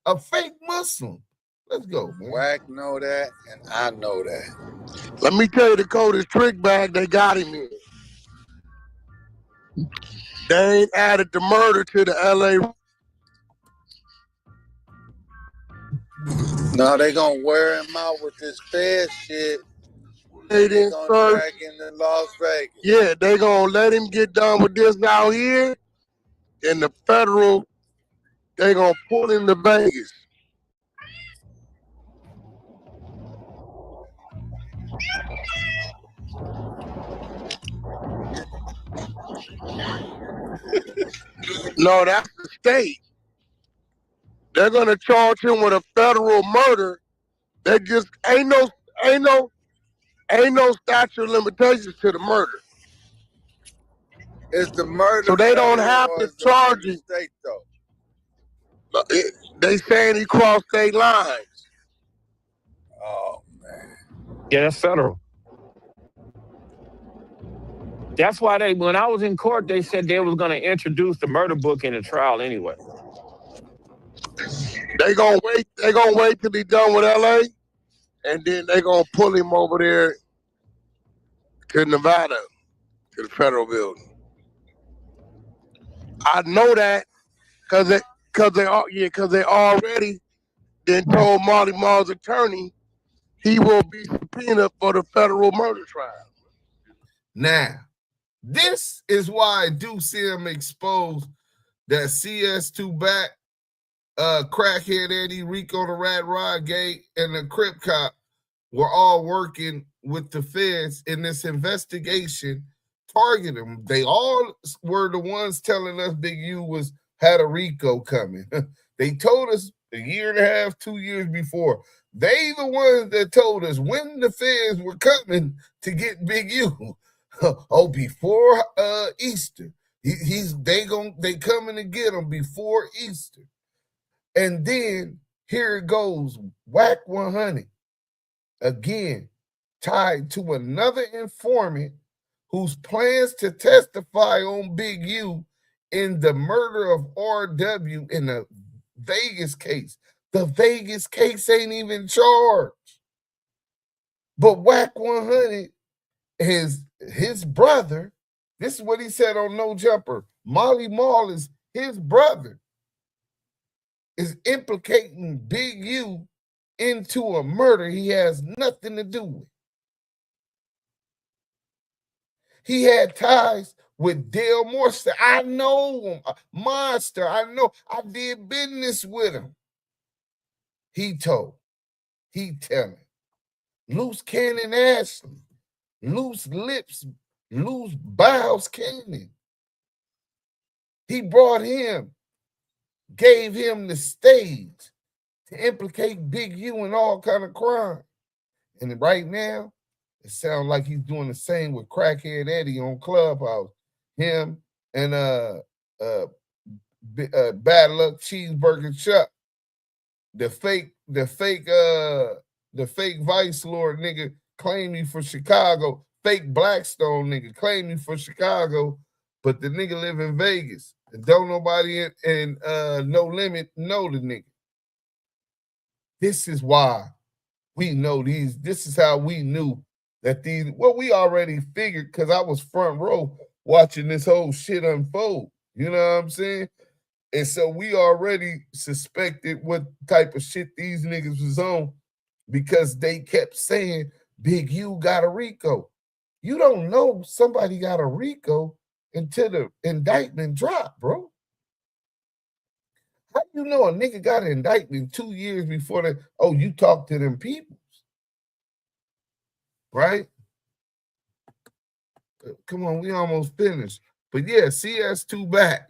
Speaker 5: a fake Muslim. Let's go, man.
Speaker 19: Wack know that, and I know that.
Speaker 16: Let me tell you the coldest trick bag they got him in. They ain't added the murder to the LA.
Speaker 19: No, they gonna wear him out with this Fed shit.
Speaker 16: They
Speaker 19: They
Speaker 16: didn't
Speaker 19: gonna
Speaker 16: serve.
Speaker 19: drag him to Las Vegas.
Speaker 16: Yeah, they gonna let him get done with this out here. And the federal, they gonna pull him to Vegas. No, that's the state. They're gonna charge him with a federal murder. They just ain't no statute of limitations to the murder.
Speaker 19: It's the murder.
Speaker 16: So they don't have to charge him.
Speaker 19: State though.
Speaker 16: They saying he crossed state lines.
Speaker 19: Oh man.
Speaker 14: Yeah, that's federal. That's why when I was in court, they said they was going to introduce the murder book in the trial anyway.
Speaker 16: They gonna wait till he done with LA, and then they gonna pull him over there to Nevada, to the federal building. I know that because they already then told Marty Marl's attorney he will be subpoenaed for the federal murder trial.
Speaker 5: Now, this is why Duse M exposed that CS2 back, crackhead Eddie, Rico the Rat Rod Gate, and the Crip Cop were all working with the feds in this investigation, targeting them. They all were the ones telling us Big U had a RICO coming. They told us a year and a half, 2 years before. They the ones that told us when the feds were coming to get Big U. Oh, before Easter. They coming to get him before Easter. And then here it goes, whack 100. Again, tied to another informant whose plans to testify on Big U in the murder of RW in the Vegas case. The Vegas case ain't even charged. But whack 100 is his brother. This is what he said on No Jumper. Molly Mall is his brother, is implicating Big U into a murder he has nothing to do with. He had ties with Dale Morster. I know him. Monster. I know. I did business with him. He told. He telling. Loose Cannon Ashley. Loose Lips. Loose Bowels Cannon. He brought him. Gave him the stage to implicate Big U in all kind of crime. And right now, it sounds like he's doing the same with Crackhead Eddie on Clubhouse. Him and Bad Luck Cheeseburger Chuck. the fake Vice Lord nigga claim me for Chicago. Fake Blackstone nigga claim me for Chicago, but the nigga live in Vegas. And don't nobody in No Limit know the nigga. This is why we know these. This is how we knew that these. Well, we already figured because I was front row watching this whole shit unfold. You know what I'm saying? And so we already suspected what type of shit these niggas was on because they kept saying Big U got a RICO. You don't know somebody got a RICO until the indictment dropped, bro. How do you know a nigga got an indictment 2 years before that? Oh, you talk to them people, right? Come on, we almost finished. But yeah, CS2 back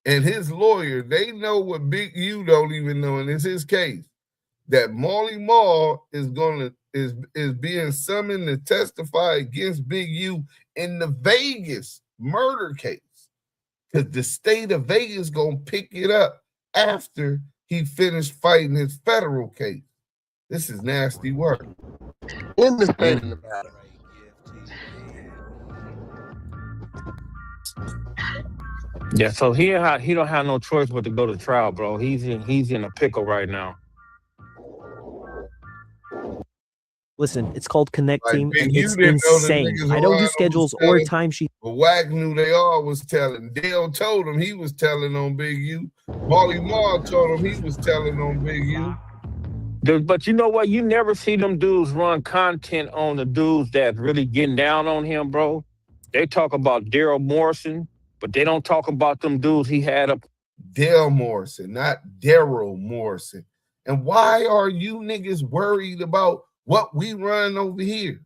Speaker 5: and his lawyer, they know what Big U don't even know, and it's his case. That Marley Marl is being summoned to testify against Big U in the Vegas murder case. Because the state of Vegas gonna pick it up after he finished fighting his federal case. This is nasty work.
Speaker 16: In the state of Nevada.
Speaker 14: Yeah, so he don't have no choice but to go to trial, bro. He's in a pickle right now.
Speaker 1: Listen, it's called Connect
Speaker 5: Like
Speaker 1: Team,
Speaker 5: Big
Speaker 1: and
Speaker 5: U
Speaker 1: it's
Speaker 5: didn't know the
Speaker 1: insane.
Speaker 5: niggas
Speaker 1: I don't do
Speaker 5: Orlando
Speaker 1: schedules
Speaker 5: was
Speaker 1: or
Speaker 5: telling,
Speaker 1: timesheets.
Speaker 5: but Wack knew they all was telling. Dale told him he was telling on Big U. Marley Marl told him he was telling on Big U.
Speaker 14: But you know what? You never see them dudes run content on the dudes that really getting down on him, bro. They talk about Daryl Morrison, but they don't talk about them dudes he had up.
Speaker 5: Dale Morrison, not Daryl Morrison. And why are you niggas worried about what we run over here?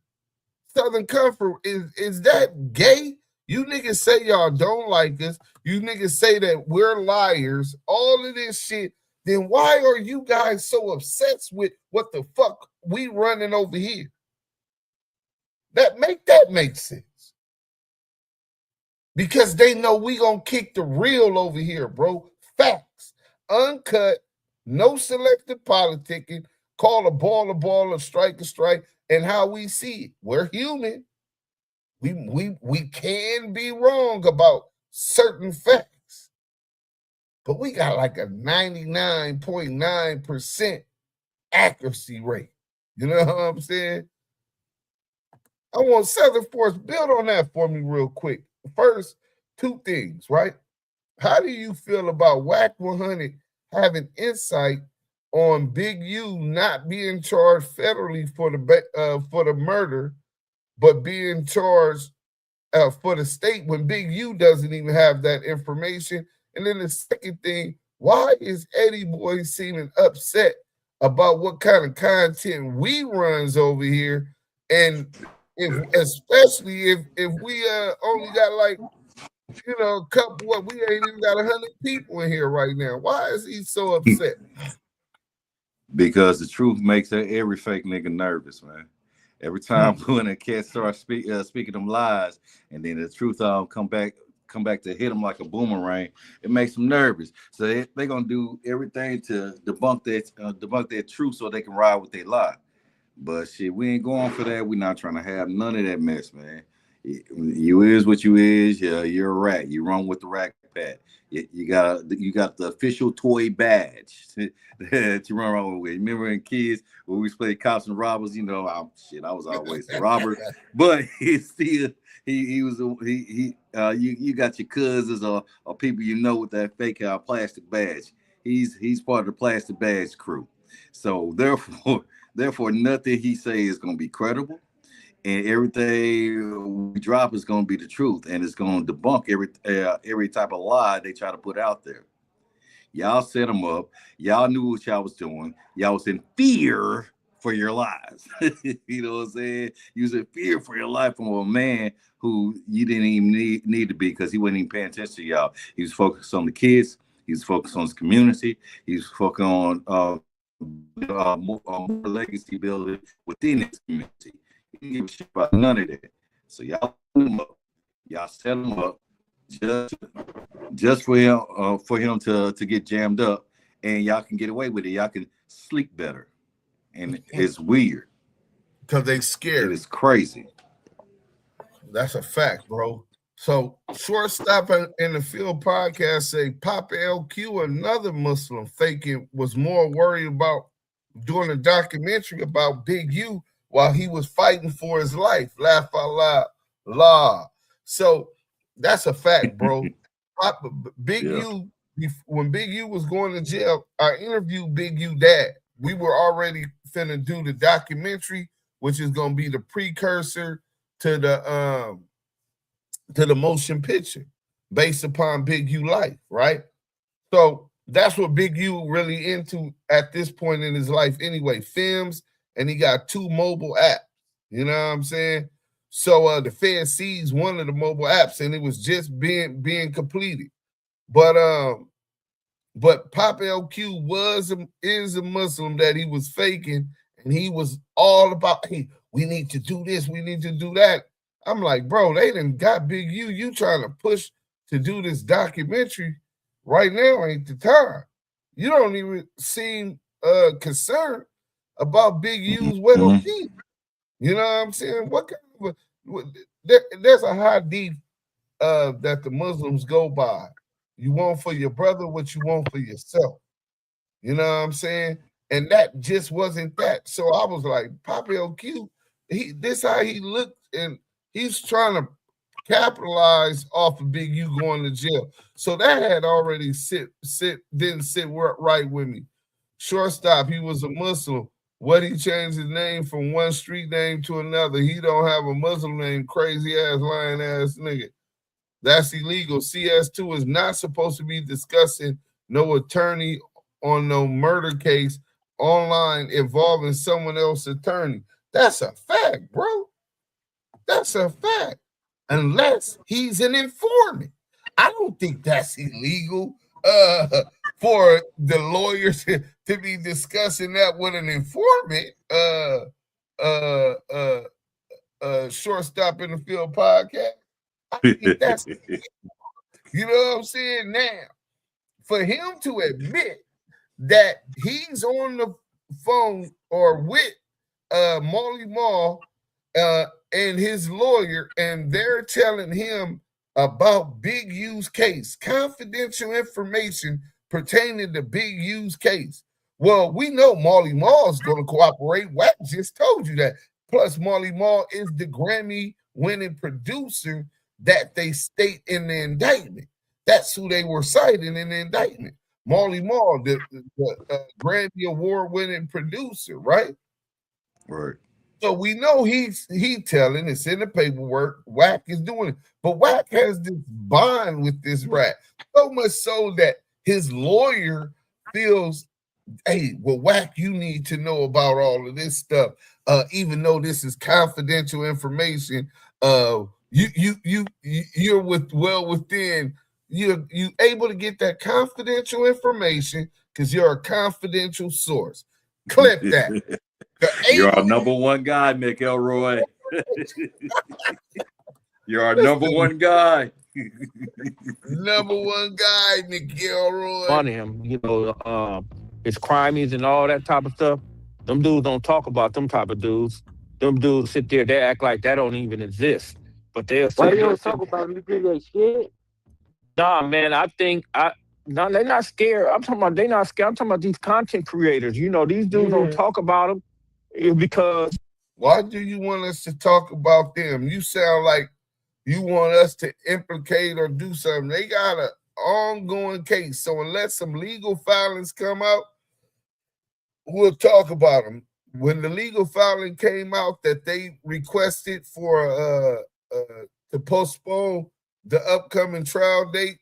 Speaker 5: Southern Comfort, is that gay? You niggas say y'all don't like us. You niggas say that we're liars. All of this shit. Then why are you guys so obsessed with what the fuck we running over here? That make sense. Because they know we gonna kick the real over here, bro. Facts. Uncut, no selective politicking, call a ball, a strike, and how we see it. We're human. We can be wrong about certain facts, but we got like a 99.9% accuracy rate. You know what I'm saying? I want Southern Force build on that for me real quick. First, two things, right? How do you feel about WAC 100 having insight on Big U not being charged federally for the murder, but being charged for the state when Big U doesn't even have that information? And then the second thing, why is EddieBoy seeming upset about what kind of content we runs over here? And especially if we only got like, you know, a couple, we ain't even got 100 people in here right now. Why is he so upset?
Speaker 9: Because the truth makes every fake nigga nervous, man. Every time when a cat starts speaking them lies, and then the truth come back to hit them like a boomerang, it makes them nervous. So they're gonna do everything to debunk that truth so they can ride with their lie. But shit, we ain't going for that. We're not trying to have none of that mess, man. You is what you is. Yeah, you're a rat. You run with the rat pack. You got the official toy badge that you run around with. Remember in kids when we played cops and robbers? You know, I was always a robber, but you got your cousins or people you know with that fake plastic badge. He's part of the plastic badge crew. So therefore, nothing he say is gonna be credible. And everything we drop is going to be the truth, and it's going to debunk every type of lie they try to put out there. Y'all set them up. Y'all knew what y'all was doing. Y'all was in fear for your lives. You know what I'm saying? You was in fear for your life from a man who you didn't even need to be, because he wasn't even paying attention to y'all. He was focused on the kids. He was focused on his community. He was focused on more legacy building within his community. He didn't give a shit about none of that. So y'all set him up. Y'all set him up just for him to get jammed up and y'all can get away with it. Y'all can sleep better, and it's weird
Speaker 5: because they scared.
Speaker 9: It is crazy.
Speaker 5: That's a fact, bro. So, Shortstop in the Field podcast say Papa LQ, another Muslim faking, was more worried about doing a documentary about Big U while he was fighting for his life. Laugh out loud. So that's a fact, bro. Big U, when Big U was going to jail, I interviewed Big U dad. We were already finna do the documentary, which is gonna be the precursor to the motion picture based upon Big U life, right? So that's what Big U really into at this point in his life anyway, films, and he got 2 mobile apps, you know what I'm saying? So the Fed seized one of the mobile apps and it was just being completed. But Papa LQ is a Muslim that he was faking, and he was all about, hey, we need to do this, we need to do that. I'm like, bro, they done got Big U. You trying to push to do this documentary right now ain't the time. You don't even seem concerned about Big U's well-being. You know what I'm saying? What kind of there's a hadith that the Muslims go by. You want for your brother what you want for yourself. You know what I'm saying? And that just wasn't that. So I was like, Papa LQ, this how he looked, and he's trying to capitalize off of Big U going to jail. So that had already didn't sit right with me. Shortstop, he was a Muslim. What, he changed his name from one street name to another? He don't have a Muslim name, crazy ass, lying ass nigga. That's illegal. CS2 is not supposed to be discussing no attorney on no murder case online involving someone else's attorney. That's a fact, bro. That's a fact. Unless he's an informant. I don't think that's illegal for the lawyers to be discussing that with an informant. Shortstop in the Field podcast. I think that's, you know what I'm saying? Now, for him to admit that he's on the phone or with Molly Mall and his lawyer, and they're telling him about Big U's case, confidential information pertaining to Big U's case. Well, we know Molly Mall is going to cooperate. Wack just told you that. Plus, Molly Mall is the Grammy-winning producer that they state in the indictment. That's who they were citing in the indictment. Molly Mall, the Grammy Award-winning producer, right?
Speaker 9: Right.
Speaker 5: So we know he telling, it's in the paperwork, Wack is doing it. But Wack has this bond with this rat, so much so that his lawyer feels, hey, well, Wack, you need to know about all of this stuff, even though this is confidential information. You're within. You able to get that confidential information because you're a confidential source. Clip that.
Speaker 9: You're our number one guy, Nick Elroy. You're our number one guy.
Speaker 5: Number one guy, Nick Elroy.
Speaker 14: On him, you know, his crimes and all that type of stuff. Them dudes don't talk about them type of dudes. Them dudes sit there, they act like that don't even exist. But they'll say,
Speaker 15: why you don't talk about them? You think they scared?
Speaker 14: Nah, man, no, they're not scared. I'm talking about they not scared. I'm talking about these content creators. You know, these dudes don't talk about them because.
Speaker 5: Why do you want us to talk about them? You sound like you want us to implicate or do something. They got an ongoing case. So unless some legal filings come out, we'll talk about them. When the legal filing came out that they requested for to postpone the upcoming trial date,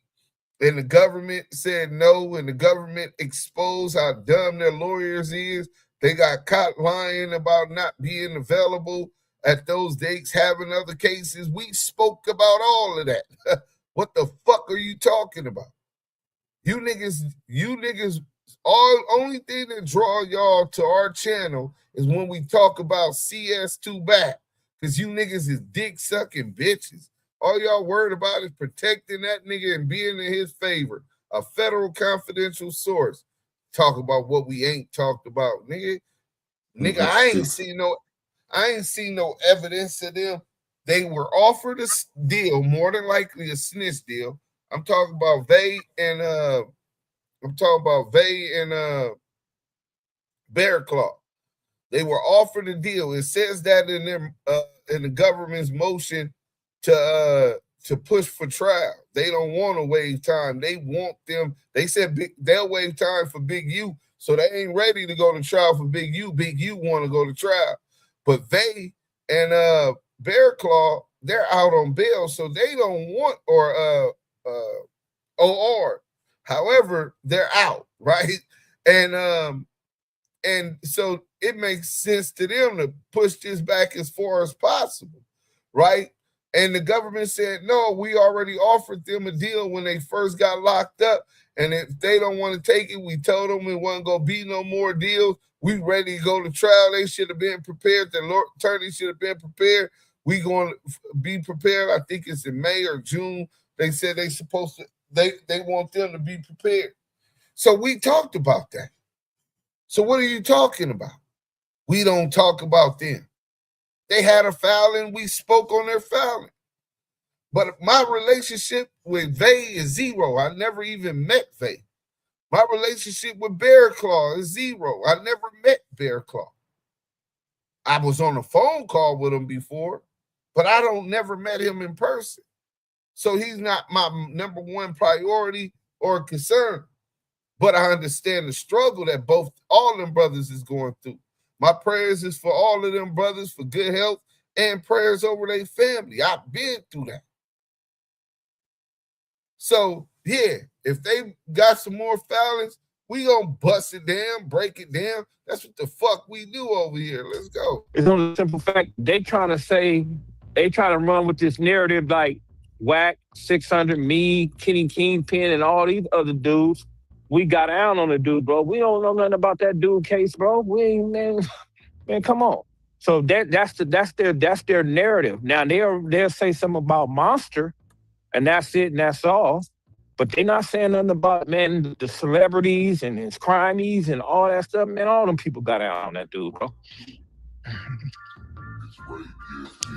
Speaker 5: and the government said no, and the government exposed how dumb their lawyers is. They got caught lying about not being available at those dates, having other cases. We spoke about all of that. What the fuck are you talking about? You niggas, only thing that draw y'all to our channel is when we talk about CS2 back. Because you niggas is dick sucking bitches. All y'all worried about is protecting that nigga and being in his favor. A federal confidential source. talk about what we ain't talked about, nigga. Nigga, I ain't seen no evidence of them. They were offered a deal, more than likely a snitch deal. I'm talking about Vay and Bear Claw. They were offered a deal. It says that in their in the government's motion to push for trial. They don't want to waive time. They want them. They said they'll waive time for Big U, so they ain't ready to go to trial for Big U. Big U want to go to trial, but they and Bear Claw, they're out on bail, so they don't want OR. However, they're out, right? And so it makes sense to them to push this back as far as possible, right? And the government said, no, we already offered them a deal when they first got locked up. And if they don't want to take it, we told them it wasn't going to be no more deals. We ready to go to trial. They should have been prepared. The Lord attorney should have been prepared. We going to be prepared. I think it's in May or June. They said they supposed to, they want them to be prepared. So we talked about that. So what are you talking about? We don't talk about them. They had a filing. We spoke on their filing. But my relationship with Vay is zero. I never even met Vay. My relationship with Bear Claw is zero. I never met Bear Claw. I was on a phone call with him before, but I never met him in person. So he's not my number one priority or concern. But I understand the struggle that all them brothers is going through. My prayers is for all of them brothers for good health and prayers over their family. I've been through that. So, yeah, if they got some more filings, we gonna bust it down, break it down. That's what the fuck we do over here. Let's go.
Speaker 14: It's on the simple fact they trying to run with this narrative like Whack, 600, me, Kenny Kingpin, and all these other dudes. We got down on the dude, bro. We don't know nothing about that dude case, bro. We ain't, man, come on. So that's their narrative. Now they'll say something about Monster, and that's it, and that's all. But they're not saying nothing about, man, the celebrities and his crimies and all that stuff. Man, all them people got down on that dude, bro.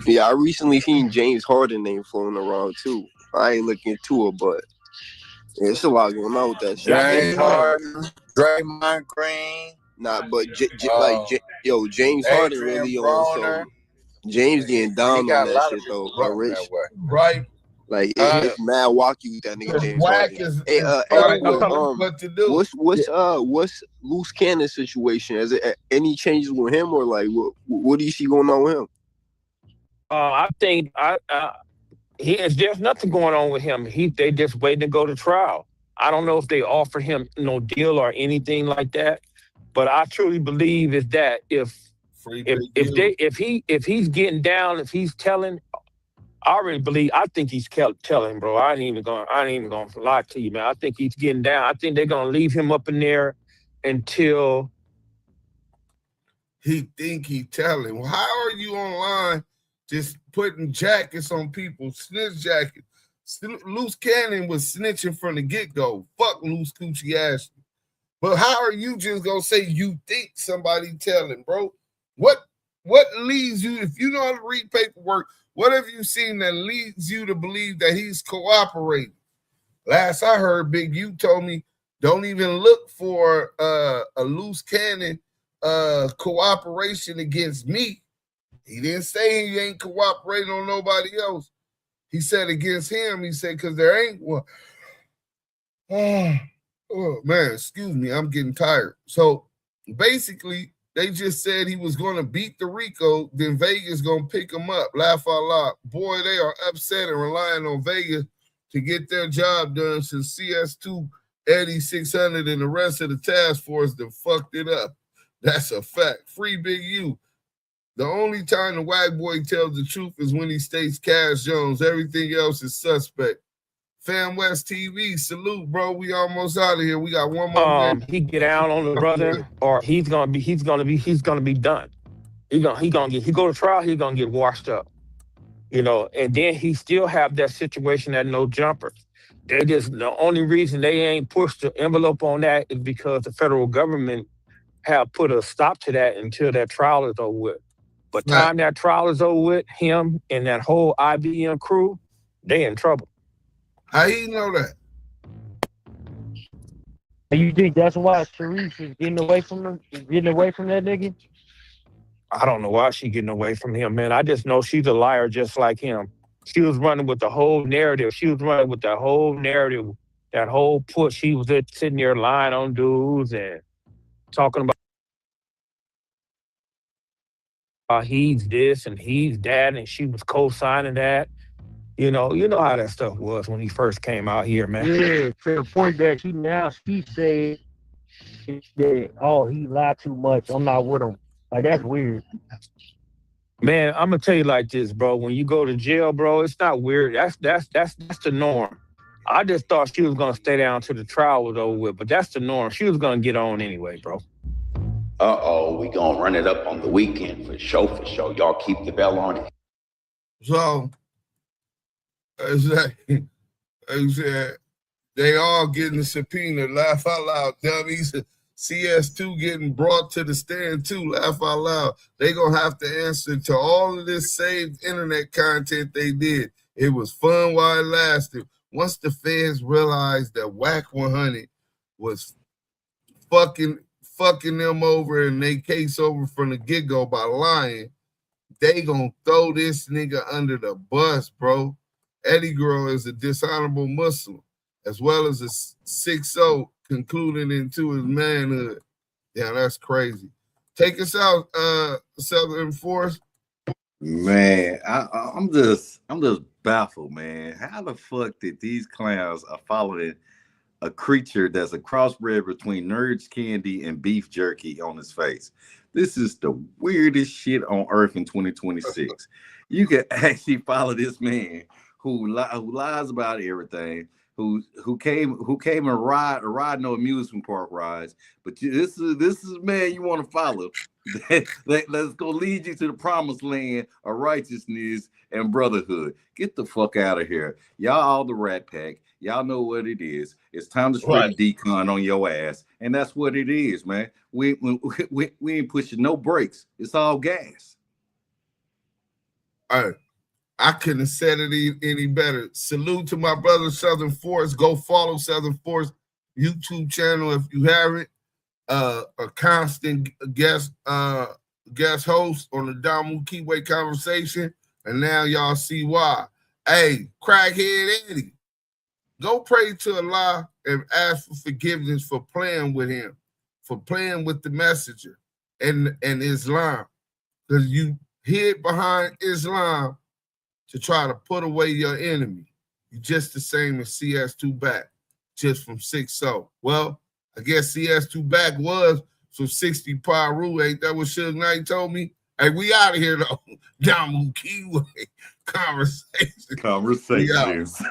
Speaker 20: Yeah, I recently seen James Harden name floating around too. I ain't looking into it, but yeah, it's a lot going on with that shit.
Speaker 19: James Harden, Draymond Green.
Speaker 20: Nah, but James Harden really on some. James getting down on that shit though. Rich,
Speaker 5: right?
Speaker 20: Like it's mad wacky with that nigga James Harden.
Speaker 5: What to do?
Speaker 20: What's Loose Cannon situation? Is it any changes with him or like what do you see going on with him?
Speaker 14: I think there's nothing going on with him. They just waiting to go to trial. I don't know if they offer him no deal or anything like that, but I truly believe is that if he's getting down, if he's telling, I think he's telling, bro. I ain't even gonna lie to you, man. I think he's getting down. I think they're gonna leave him up in there until
Speaker 5: he think he telling. Well, how are you online just putting jackets on people, snitch jackets? Loose Cannon was snitching from the get-go. Fuck Loose Coochie Ashley. But how are you just gonna say you think somebody telling, bro? What leads you, if you know how to read paperwork, what have you seen that leads you to believe that he's cooperating? Last I heard, Big U told me, don't even look for a Loose Cannon cooperation against me. He didn't say he ain't cooperating on nobody else. He said against him, he said, because there ain't one. Oh, man, excuse me, I'm getting tired. So basically, they just said he was going to beat the RICO, then Vegas going to pick him up. Laugh out loud. Boy, they are upset and relying on Vegas to get their job done since CS2, Eddie 600, and the rest of the task force that fucked it up. That's a fact. Free Big U. The only time the Wag Boy tells the truth is when he states Cash Jones. Everything else is suspect. Fam West TV, salute, bro. We almost out of here. We got one more day.
Speaker 14: He get out on the brother, or he's gonna be done. He go to trial. He's gonna get washed up, and then he still have that situation at no jumper. They just, the only reason they ain't pushed the envelope on that is because the federal government have put a stop to that until that trial is over with. But time that trial is over with, him and that whole IBM crew, they in trouble.
Speaker 5: How you know that?
Speaker 15: And you think that's why Sharice is getting away from him, getting away from that nigga?
Speaker 14: I don't know why she getting away from him, man. I just know she's a liar just like him. She was running with the whole narrative. She was running with that whole narrative, that whole push. She was just sitting there lying on dudes and talking about he's this and he's that, and she was co-signing that. You know how that stuff was when he first came out here, man.
Speaker 15: Yeah, to the point that she said that, oh, he lied too much. I'm not with him. Like, that's weird.
Speaker 14: Man, I'm gonna tell you like this, bro. When you go to jail, bro, it's not weird. That's the norm. I just thought she was gonna stay down till the trial was over with, but that's the norm. She was gonna get on anyway, bro.
Speaker 3: Uh-oh, we gonna run it up on the weekend for sure, for sure. Y'all keep the bell on it.
Speaker 5: So, they all getting a subpoena. Laugh out loud, dummies. CS2 getting brought to the stand too. Laugh out loud. They gonna have to answer to all of this saved internet content they did. It was fun while it lasted. Once the feds realized that Whack 100 was fucking them over and they case over from the get-go by lying, they gonna throw this nigga under the bus, bro. Eddie Girl is a dishonorable Muslim, as well as a 6-0 concluding into his manhood. Yeah, that's crazy. Take us out, Southern Force.
Speaker 9: Man, I'm just baffled, man. How the fuck did these clowns are following a creature that's a crossbred between Nerds Candy and beef jerky on his face? This is the weirdest shit on earth in 2026. You can actually follow this man who lies about everything, who came and ride no amusement park rides, but this is a man you want to follow. Let's go lead you to the promised land of righteousness and brotherhood. Get the fuck out of here. Y'all all the Rat Pack. Y'all know what it is. It's time to straight decon on your ass. And that's what it is, man. We ain't pushing no brakes. It's all gas.
Speaker 5: All right. I couldn't have said it any better. Salute to my brother Southern Force. Go follow Southern Force YouTube channel if you haven't. A constant guest host on the Damu Kiwe Conversation, and now y'all see why. Hey, crackhead Eddie, go pray to Allah and ask for forgiveness for playing with him, for playing with the messenger and Islam, because you hid behind Islam to try to put away your enemy. You just the same as CS2 back, just from 6-0. Well, I guess CS2 back was from 60 Paru. Ain't that what Suge Knight told me? Hey, we out of here though. Damu Kiwe Conversation.
Speaker 9: Conversations.